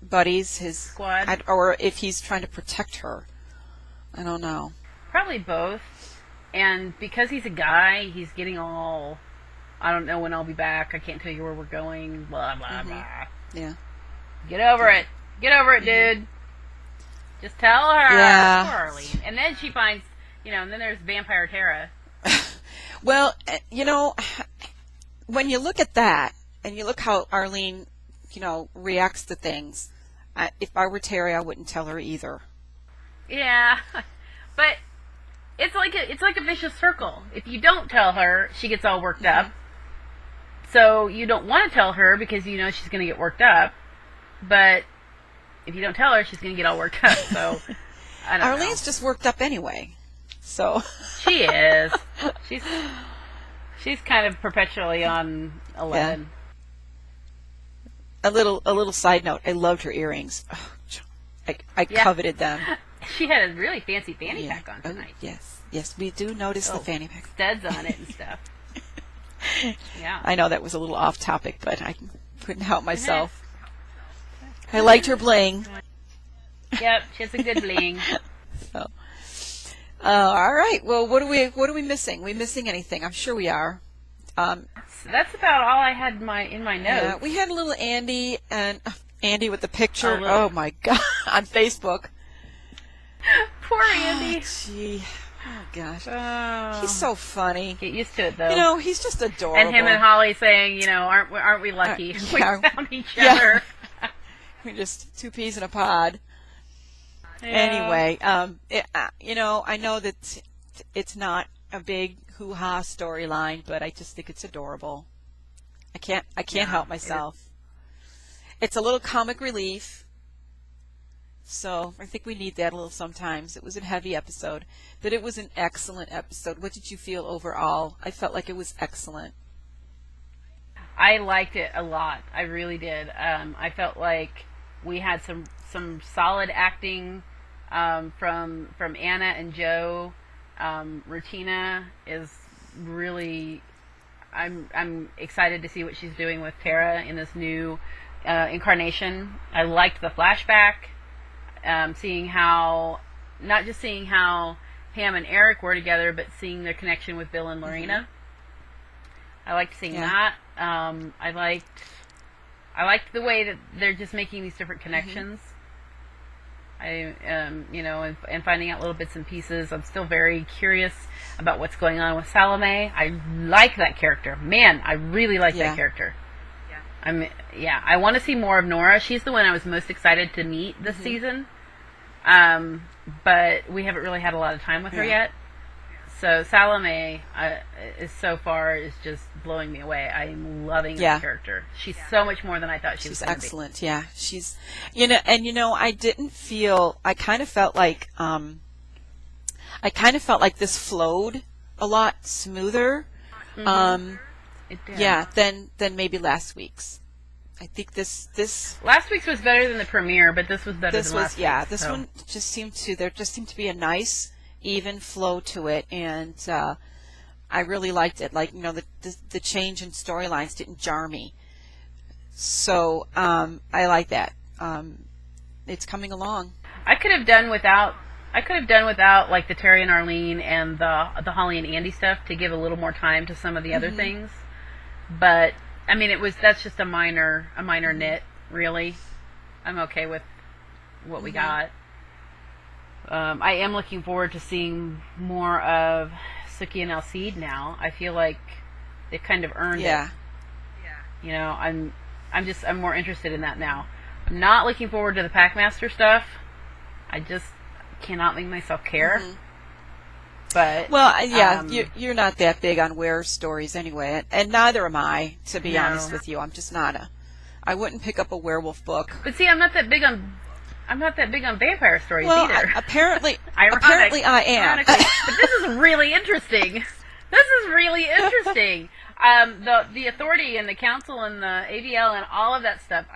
buddies, his squad, or if he's trying to protect her. I don't know. Probably both. And because he's a guy, he's getting all, I don't know when I'll be back. I can't tell you where we're going. Blah blah blah. Yeah. Get over it. Get over it, dude. Just tell her. Yeah. Poor Arlene. And then she finds, and then there's Vampire Tara. Well, when you look at that, and you look how Arlene, reacts to things, if I were Terry, I wouldn't tell her either. Yeah. But it's like a vicious circle. If you don't tell her, she gets all worked up. So you don't want to tell her because you know she's going to get worked up. But if you don't tell her, she's going to get all worked up. So I don't know. Arlene's just worked up anyway. So she is. She's kind of perpetually on 11. Yeah. A little side note. I loved her earrings. Oh, I coveted them. She had a really fancy fanny pack on tonight. Oh, yes, we do notice the fanny pack. Studs on it and stuff. Yeah. I know that was a little off topic, but I couldn't help myself. I liked her bling. Yep, she has a good bling. So, all right. Well, what are we missing? We missing anything? I'm sure we are. That's about all I had in my notes. Yeah, we had a little Andy with the picture. Oh my God, on Facebook. Poor Andy. Gee. Oh gosh. He's so funny. Get used to it though. He's just adorable. And him and Holly saying, aren't we lucky? We found each other. We're just two peas in a pod. Yeah. Anyway, I know that it's not a big hoo-ha storyline, but I just think it's adorable. I can't help myself. It's a little comic relief. So I think we need that a little sometimes. It was a heavy episode, but it was an excellent episode. What did you feel overall? I felt like it was excellent. I liked it a lot. I really did. I felt like we had some solid acting from Anna and Joe. Rutina is really. I'm excited to see what she's doing with Tara in this new incarnation. I liked the flashback. Seeing how Pam and Eric were together, but seeing their connection with Bill and Lorena. I liked seeing that. I liked the way that they're just making these different connections. And finding out little bits and pieces. I'm still very curious about what's going on with Salome. I like that character. Man, I really like that character. I want to see more of Nora. She's the one I was most excited to meet this season. But we haven't really had a lot of time with her yet. So Salome is just blowing me away. I'm loving that character. She's so much more than I thought she was going to be. She's excellent. Yeah, she's I didn't feel. I kind of felt like this flowed a lot smoother. It did. Yeah, than maybe last week's. I think this last week's was better than the premiere, but this was better than last week's. Yeah, this one just seemed to be a nice, even flow to it, and I really liked it. Like, the change in storylines didn't jar me. So I like that. It's coming along. I could have done without I could have done without like the Terry and Arlene and the Holly and Andy stuff to give a little more time to some of the other things. But I mean, that's just a minor nit, really. I'm okay with what we got. I am looking forward to seeing more of Sookie and Alcide now. I feel like they've kind of earned it. You know, I'm more interested in that now. I'm not looking forward to the Packmaster stuff. I just cannot make myself care. But you're not that big on were stories anyway, and neither am I. To be honest with you, I'm just not I wouldn't pick up a werewolf book. But see, I'm not that big on vampire stories either. Apparently I am. But this is really interesting. The authority and the council and the AVL and all of that stuff.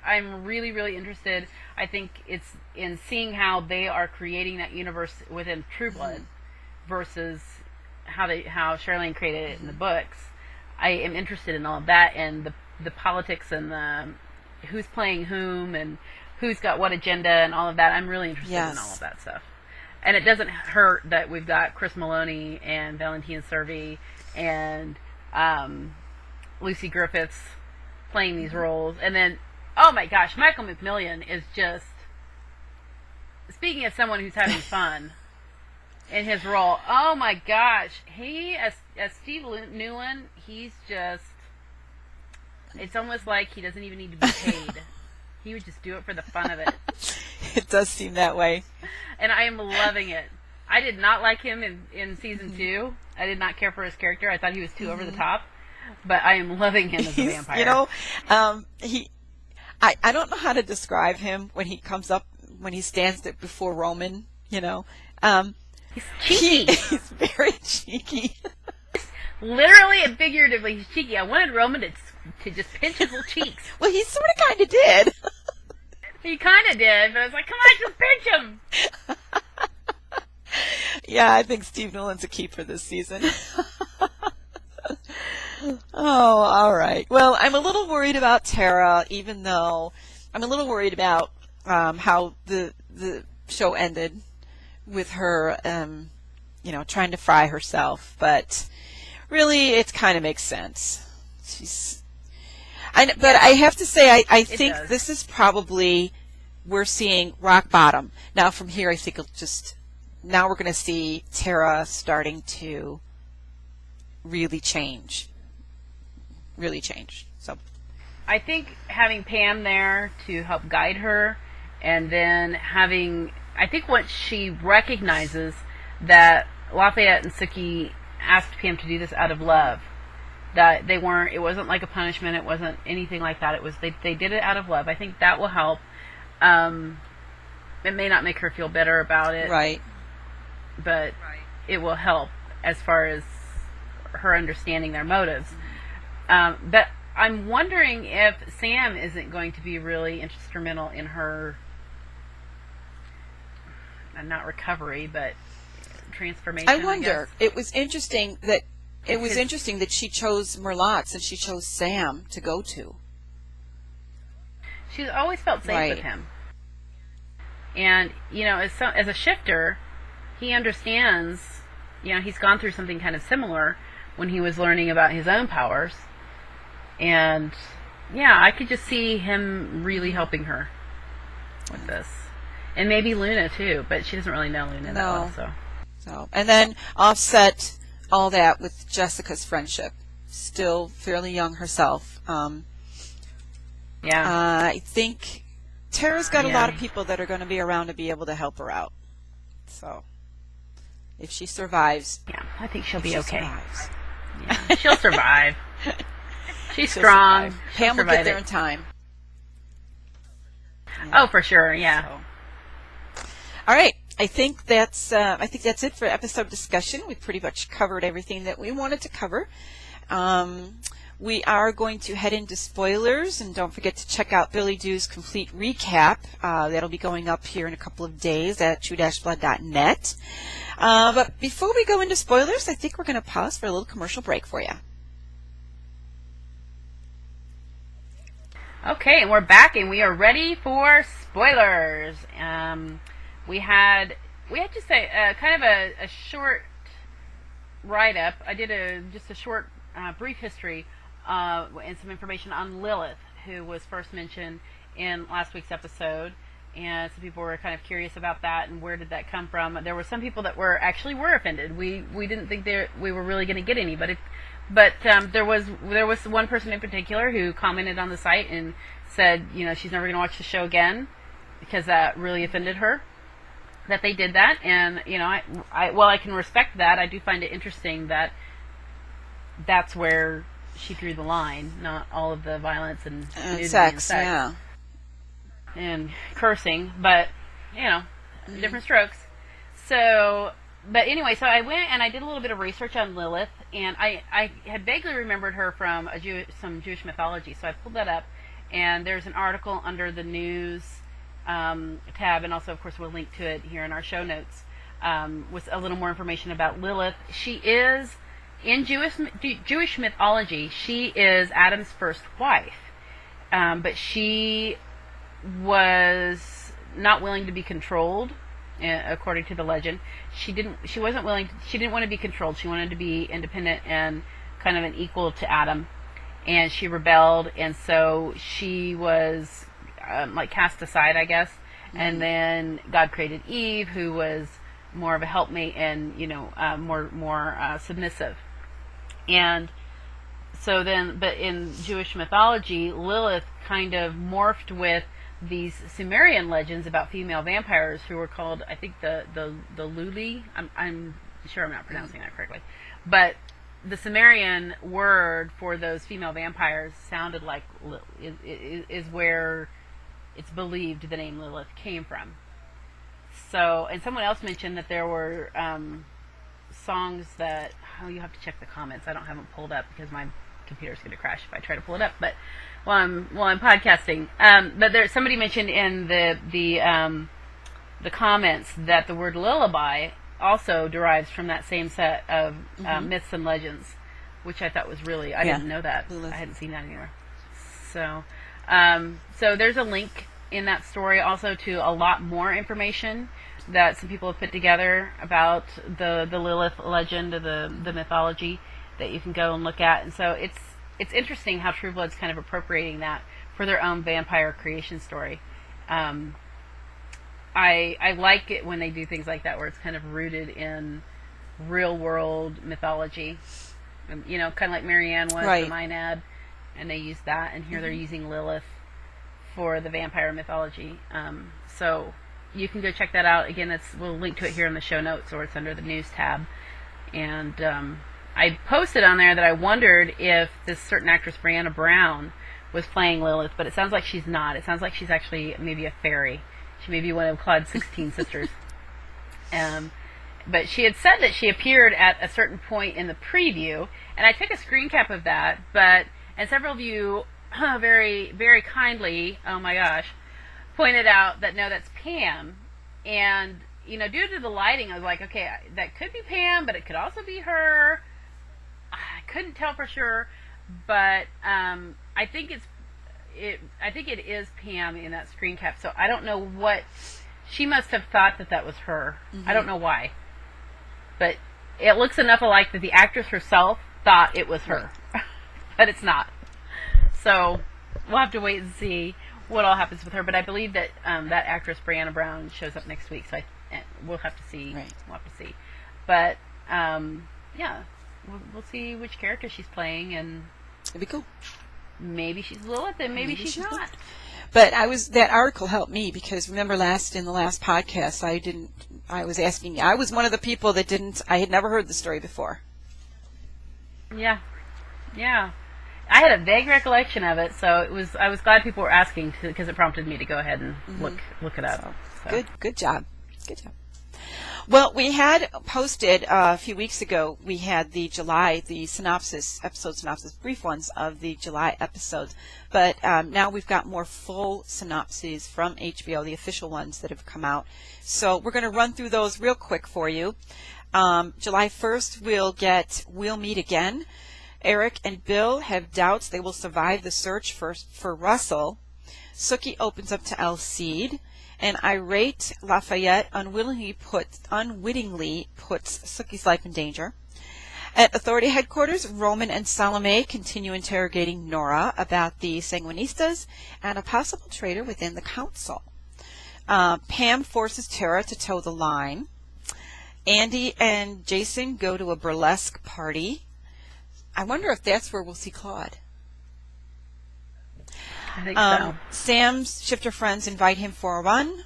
I'm really, really interested. I think it's in seeing how they are creating that universe within True Blood versus how Charlene created it in the books. I am interested in all of that and the politics and the who's playing whom and who's got what agenda and all of that. I'm really interested in all of that stuff. And it doesn't hurt that we've got Chris Maloney and Valentina Servi and Lucy Griffiths playing these roles. And then, oh my gosh, Michael McMillian is just, speaking of someone who's having fun in his role, oh my gosh, he, as Steve Newland, he's just, it's almost like he doesn't even need to be paid. He would just do it for the fun of it. It does seem that way. And I am loving it. I did not like him in season 2. I did not care for his character. I thought he was too over the top. But I am loving him as a vampire. You know, I don't know how to describe him when he comes up, when he stands there before Roman, you know. He's cheeky. He's very cheeky. Literally and figuratively, he's cheeky. I wanted Roman to just pinch his little cheeks. Well, he sort of kind of did. He kind of did, but I was like, come on, just pinch him. Yeah, I think Steve Nolan's a keeper this season. Oh, all right. Well, I'm a little worried about Tara, even though I'm a little worried about how the show ended with her, trying to fry herself. But really, it kind of makes sense. But I have to say, I think this is probably, we're seeing rock bottom. Now from here, I think now we're going to see Tara starting to really change. So I think having Pam there to help guide her, and then I think once she recognizes that Lafayette and Sookie asked Pam to do this out of love, that it wasn't like a punishment, it wasn't anything like that, they did it out of love. I think that will help. It may not make her feel better about it. Right. But it will help as far as her understanding their motives. But I'm wondering if Sam isn't going to be really instrumental in her, not recovery, but transformation. I wonder. It was interesting that she chose Merlotte's and she chose Sam to go to. She's always felt safe with him. And, as a shifter, he understands, he's gone through something kind of similar when he was learning about his own powers. And, I could just see him really helping her with this. And maybe Luna, too, but she doesn't really know Luna that well, so. And then offset all that with Jessica's friendship. Still fairly young herself. I think Tara's got a lot of people that are going to be around to be able to help her out. So, if she survives... Yeah, I think she'll be okay. Yeah, she'll survive. She's strong. Pam will get there in time. Yeah. Oh, for sure, yeah. So. All right. I think that's it for episode discussion. We pretty much covered everything that we wanted to cover. We are going to head into spoilers, and don't forget to check out Billy Dew's complete recap. That'll be going up here in a couple of days at True-Blood.net. But before we go into spoilers, I think we're going to pause for a little commercial break for you. Okay, and we're back, and we are ready for spoilers. We had we had just kind of a short write-up. I did just a short, brief history and some information on Lilith, who was first mentioned in last week's episode. And some people were kind of curious about that and where did that come from. There were some people that were offended. We didn't think we were really going to get any, but there was one person in particular who commented on the site and said, she's never going to watch the show again because that really offended her that they did that. And while I can respect that, I do find it interesting that that's where she drew the line, not all of the violence and sex, yeah. And cursing, but different strokes. So, but anyway, so I went and I did a little bit of research on Lilith, and I had vaguely remembered her from some Jewish mythology. So I pulled that up, and there's an article under the news tab, and also, of course, we'll link to it here in our show notes with a little more information about Lilith. She is in Jewish mythology. She is Adam's first wife, but she was not willing to be controlled, according to the legend. She didn't want to be controlled. She wanted to be independent and kind of an equal to Adam, and she rebelled, and so she was cast aside, I guess. Mm-hmm. And then God created Eve, who was more of a helpmate and more submissive. And so then, but in Jewish mythology, Lilith kind of morphed with these Sumerian legends about female vampires who were called, I think, the Luli. I'm sure I'm not pronouncing that correctly, but the Sumerian word for those female vampires sounded like is where it's believed the name Lilith came from. So, and someone else mentioned that there were songs that, you have to check the comments. I don't have them pulled up because my computer's going to crash if I try to pull it up. But while I'm podcasting, but somebody mentioned in the comments that the word lullaby also derives from that same set of myths and legends, which I thought was really, I didn't know that. Lilith. I hadn't seen that anywhere. So, so there's a link in that story also to a lot more information that some people have put together about the Lilith legend, the mythology, that you can go and look at. And so it's interesting how True Blood's kind of appropriating that for their own vampire creation story. I like it when they do things like that, where it's kind of rooted in real world mythology. Kind of like Marianne was, right, the Maenad, and they used that, and here they're using Lilith for the vampire mythology. So you can go check that out. Again, we'll link to it here in the show notes, or it's under the news tab. And I posted on there that I wondered if this certain actress, Brianna Brown, was playing Lilith, but it sounds like she's not. It sounds like she's actually maybe a faery. She may be one of Claude's 16 sisters. But she had said that she appeared at a certain point in the preview, and I took a screen cap of that, and several of you very, very kindly, oh my gosh, pointed out that no, that's Pam. And, due to the lighting, I was like, okay, that could be Pam, but it could also be her. I couldn't tell for sure, but I think it is Pam in that screen cap. So I don't know what she must have thought that was her. Mm-hmm. I don't know why, but it looks enough alike that the actress herself thought it was her, but it's not. So we'll have to wait and see what all happens with her. But I believe that that actress Brianna Brown shows up next week, so we'll have to see. Right. We'll have to see. But yeah. We'll see which character she's playing, and it'd be cool. Maybe she's Lilith, and maybe she's not. But that article helped me, because remember in the last podcast, I was one of the people that I had never heard the story before. Yeah. I had a vague recollection of it, so I was glad people were asking, because it prompted me to go ahead and look it up. So. Good job. Well, we had posted a few weeks ago, we had the episode synopsis, brief ones of the July episodes, but now we've got more full synopses from HBO, the official ones that have come out. So we're going to run through those real quick for you. July 1st, We'll Meet Again. Eric and Bill have doubts they will survive the search for Russell. Sookie opens up to Alcide. An irate Lafayette unwittingly puts Sookie's life in danger. At authority headquarters, Roman and Salome continue interrogating Nora about the Sanguinistas and a possible traitor within the council. Pam forces Tara to toe the line. Andy and Jason go to a burlesque party. I wonder if that's where we'll see Claude. I think so. Sam's shifter friends invite him for a run.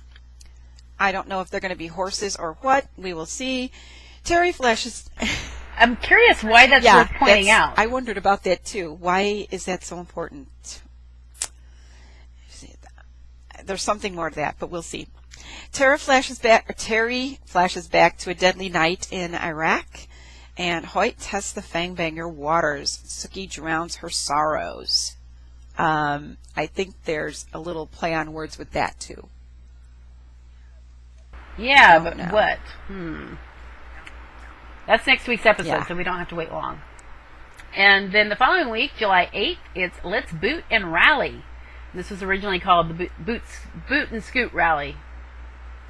I don't know if they're going to be horses or what. We will see. Terry flashes... I'm curious why that's worth pointing out. I wondered about that too. Why is that so important? There's something more to that, but we'll see. Terry flashes back to a deadly night in Iraq, and Hoyt tests the Fangbanger waters. Sookie drowns her sorrows. I think there's a little play on words with that too. Yeah, but what? That's next week's episode, so we don't have to wait long. And then the following week, July 8th, it's Let's Boot and Rally. This was originally called the Boot and Scoot Rally.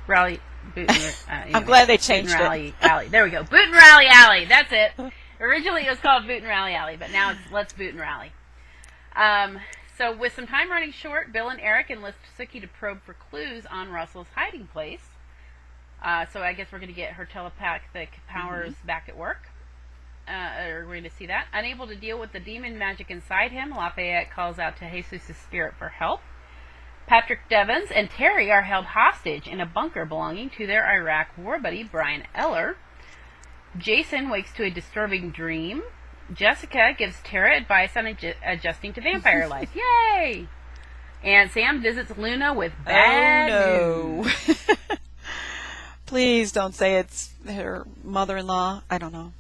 Boot and, I'm glad they changed Rally Alley. There we go. Boot and Rally Alley. That's it. Originally it was called Boot and Rally Alley, but now it's Let's Boot and Rally. So with some time running short, Bill and Eric enlist Sookie to probe for clues on Russell's hiding place. So I guess we're going to get her telepathic powers back at work. We're going to see that. Unable to deal with the demon magic inside him, Lafayette calls out to Jesus' spirit for help. Patrick Devins and Terry are held hostage in a bunker belonging to their Iraq war buddy, Brian Eller. Jason wakes to a disturbing dream. Jessica gives Tara advice on adjusting to vampire life. Yay! And Sam visits Luna with bad news. Please don't say it's her mother-in-law. I don't know.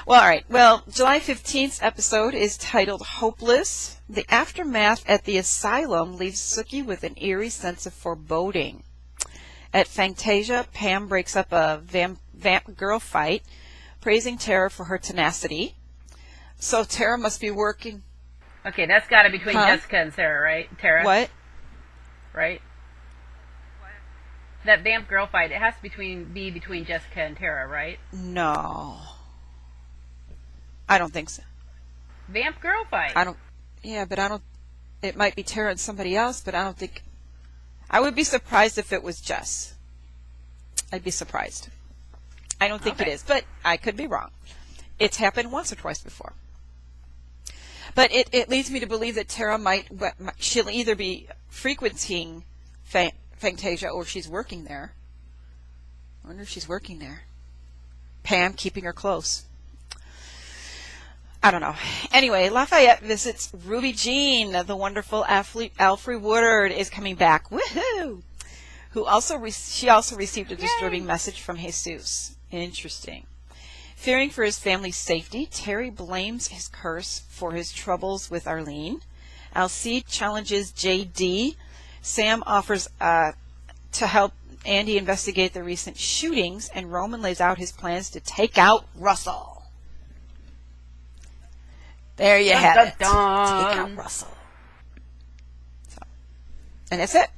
Well, all right. Well, July 15th's episode is titled Hopeless. The aftermath at the asylum leaves Sookie with an eerie sense of foreboding. At Fantasia, Pam breaks up a vamp girl fight, praising Tara for her tenacity. So Tara must be working. Okay, that's got to be between Jessica and Sarah, right? Tara? What? Right? That vamp girl fight, it has to be between Jessica and Tara, right? No. I don't think so. Vamp girl fight. It might be Tara and somebody else, but I don't think, I would be surprised if it was Jess. I'd be surprised. I don't think it is, but I could be wrong. It's happened once or twice before. But it leads me to believe that Tara she'll either be frequenting Fantasia or she's working there. I wonder if she's working there. Pam keeping her close. I don't know. Anyway, Lafayette visits Ruby Jean. The wonderful Alfre Woodard is coming back. Woohoo! She also received a disturbing message from Jesus. Interesting. Fearing for his family's safety, Terry blames his curse for his troubles with Arlene. Alcide challenges J.D. Sam offers to help Andy investigate the recent shootings, and Roman lays out his plans to take out Russell. There you have it. Take out Russell. And that's it.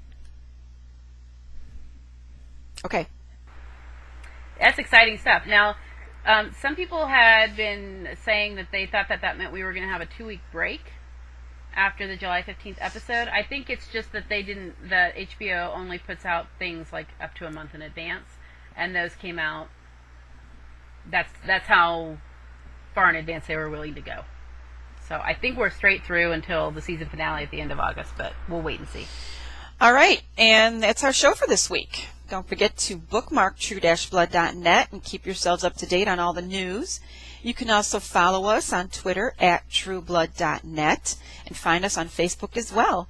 Okay. That's exciting stuff. Now, some people had been saying that they thought that meant we were going to have a 2-week break after the July 15th episode. I think it's just that that HBO only puts out things like up to a month in advance, and those came out, that's how far in advance they were willing to go. So I think we're straight through until the season finale at the end of August, but we'll wait and see. All right, and that's our show for this week. Don't forget to bookmark True-Blood.net and keep yourselves up to date on all the news. You can also follow us on Twitter at True-Blood.net and find us on Facebook as well.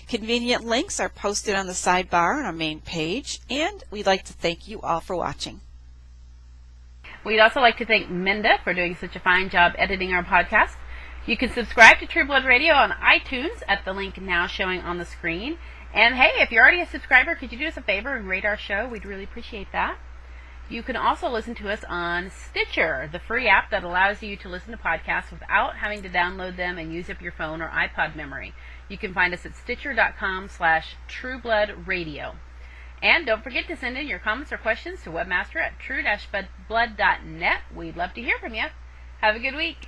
Convenient links are posted on the sidebar on our main page, and we'd like to thank you all for watching. We'd also like to thank Minda for doing such a fine job editing our podcast. You can subscribe to True Blood Radio on iTunes at the link now showing on the screen. And hey, if you're already a subscriber, could you do us a favor and rate our show? We'd really appreciate that. You can also listen to us on Stitcher, the free app that allows you to listen to podcasts without having to download them and use up your phone or iPod memory. You can find us at stitcher.com/trueblood radio. And don't forget to send in your comments or questions to webmaster at true-blood.net. We'd love to hear from you. Have a good week.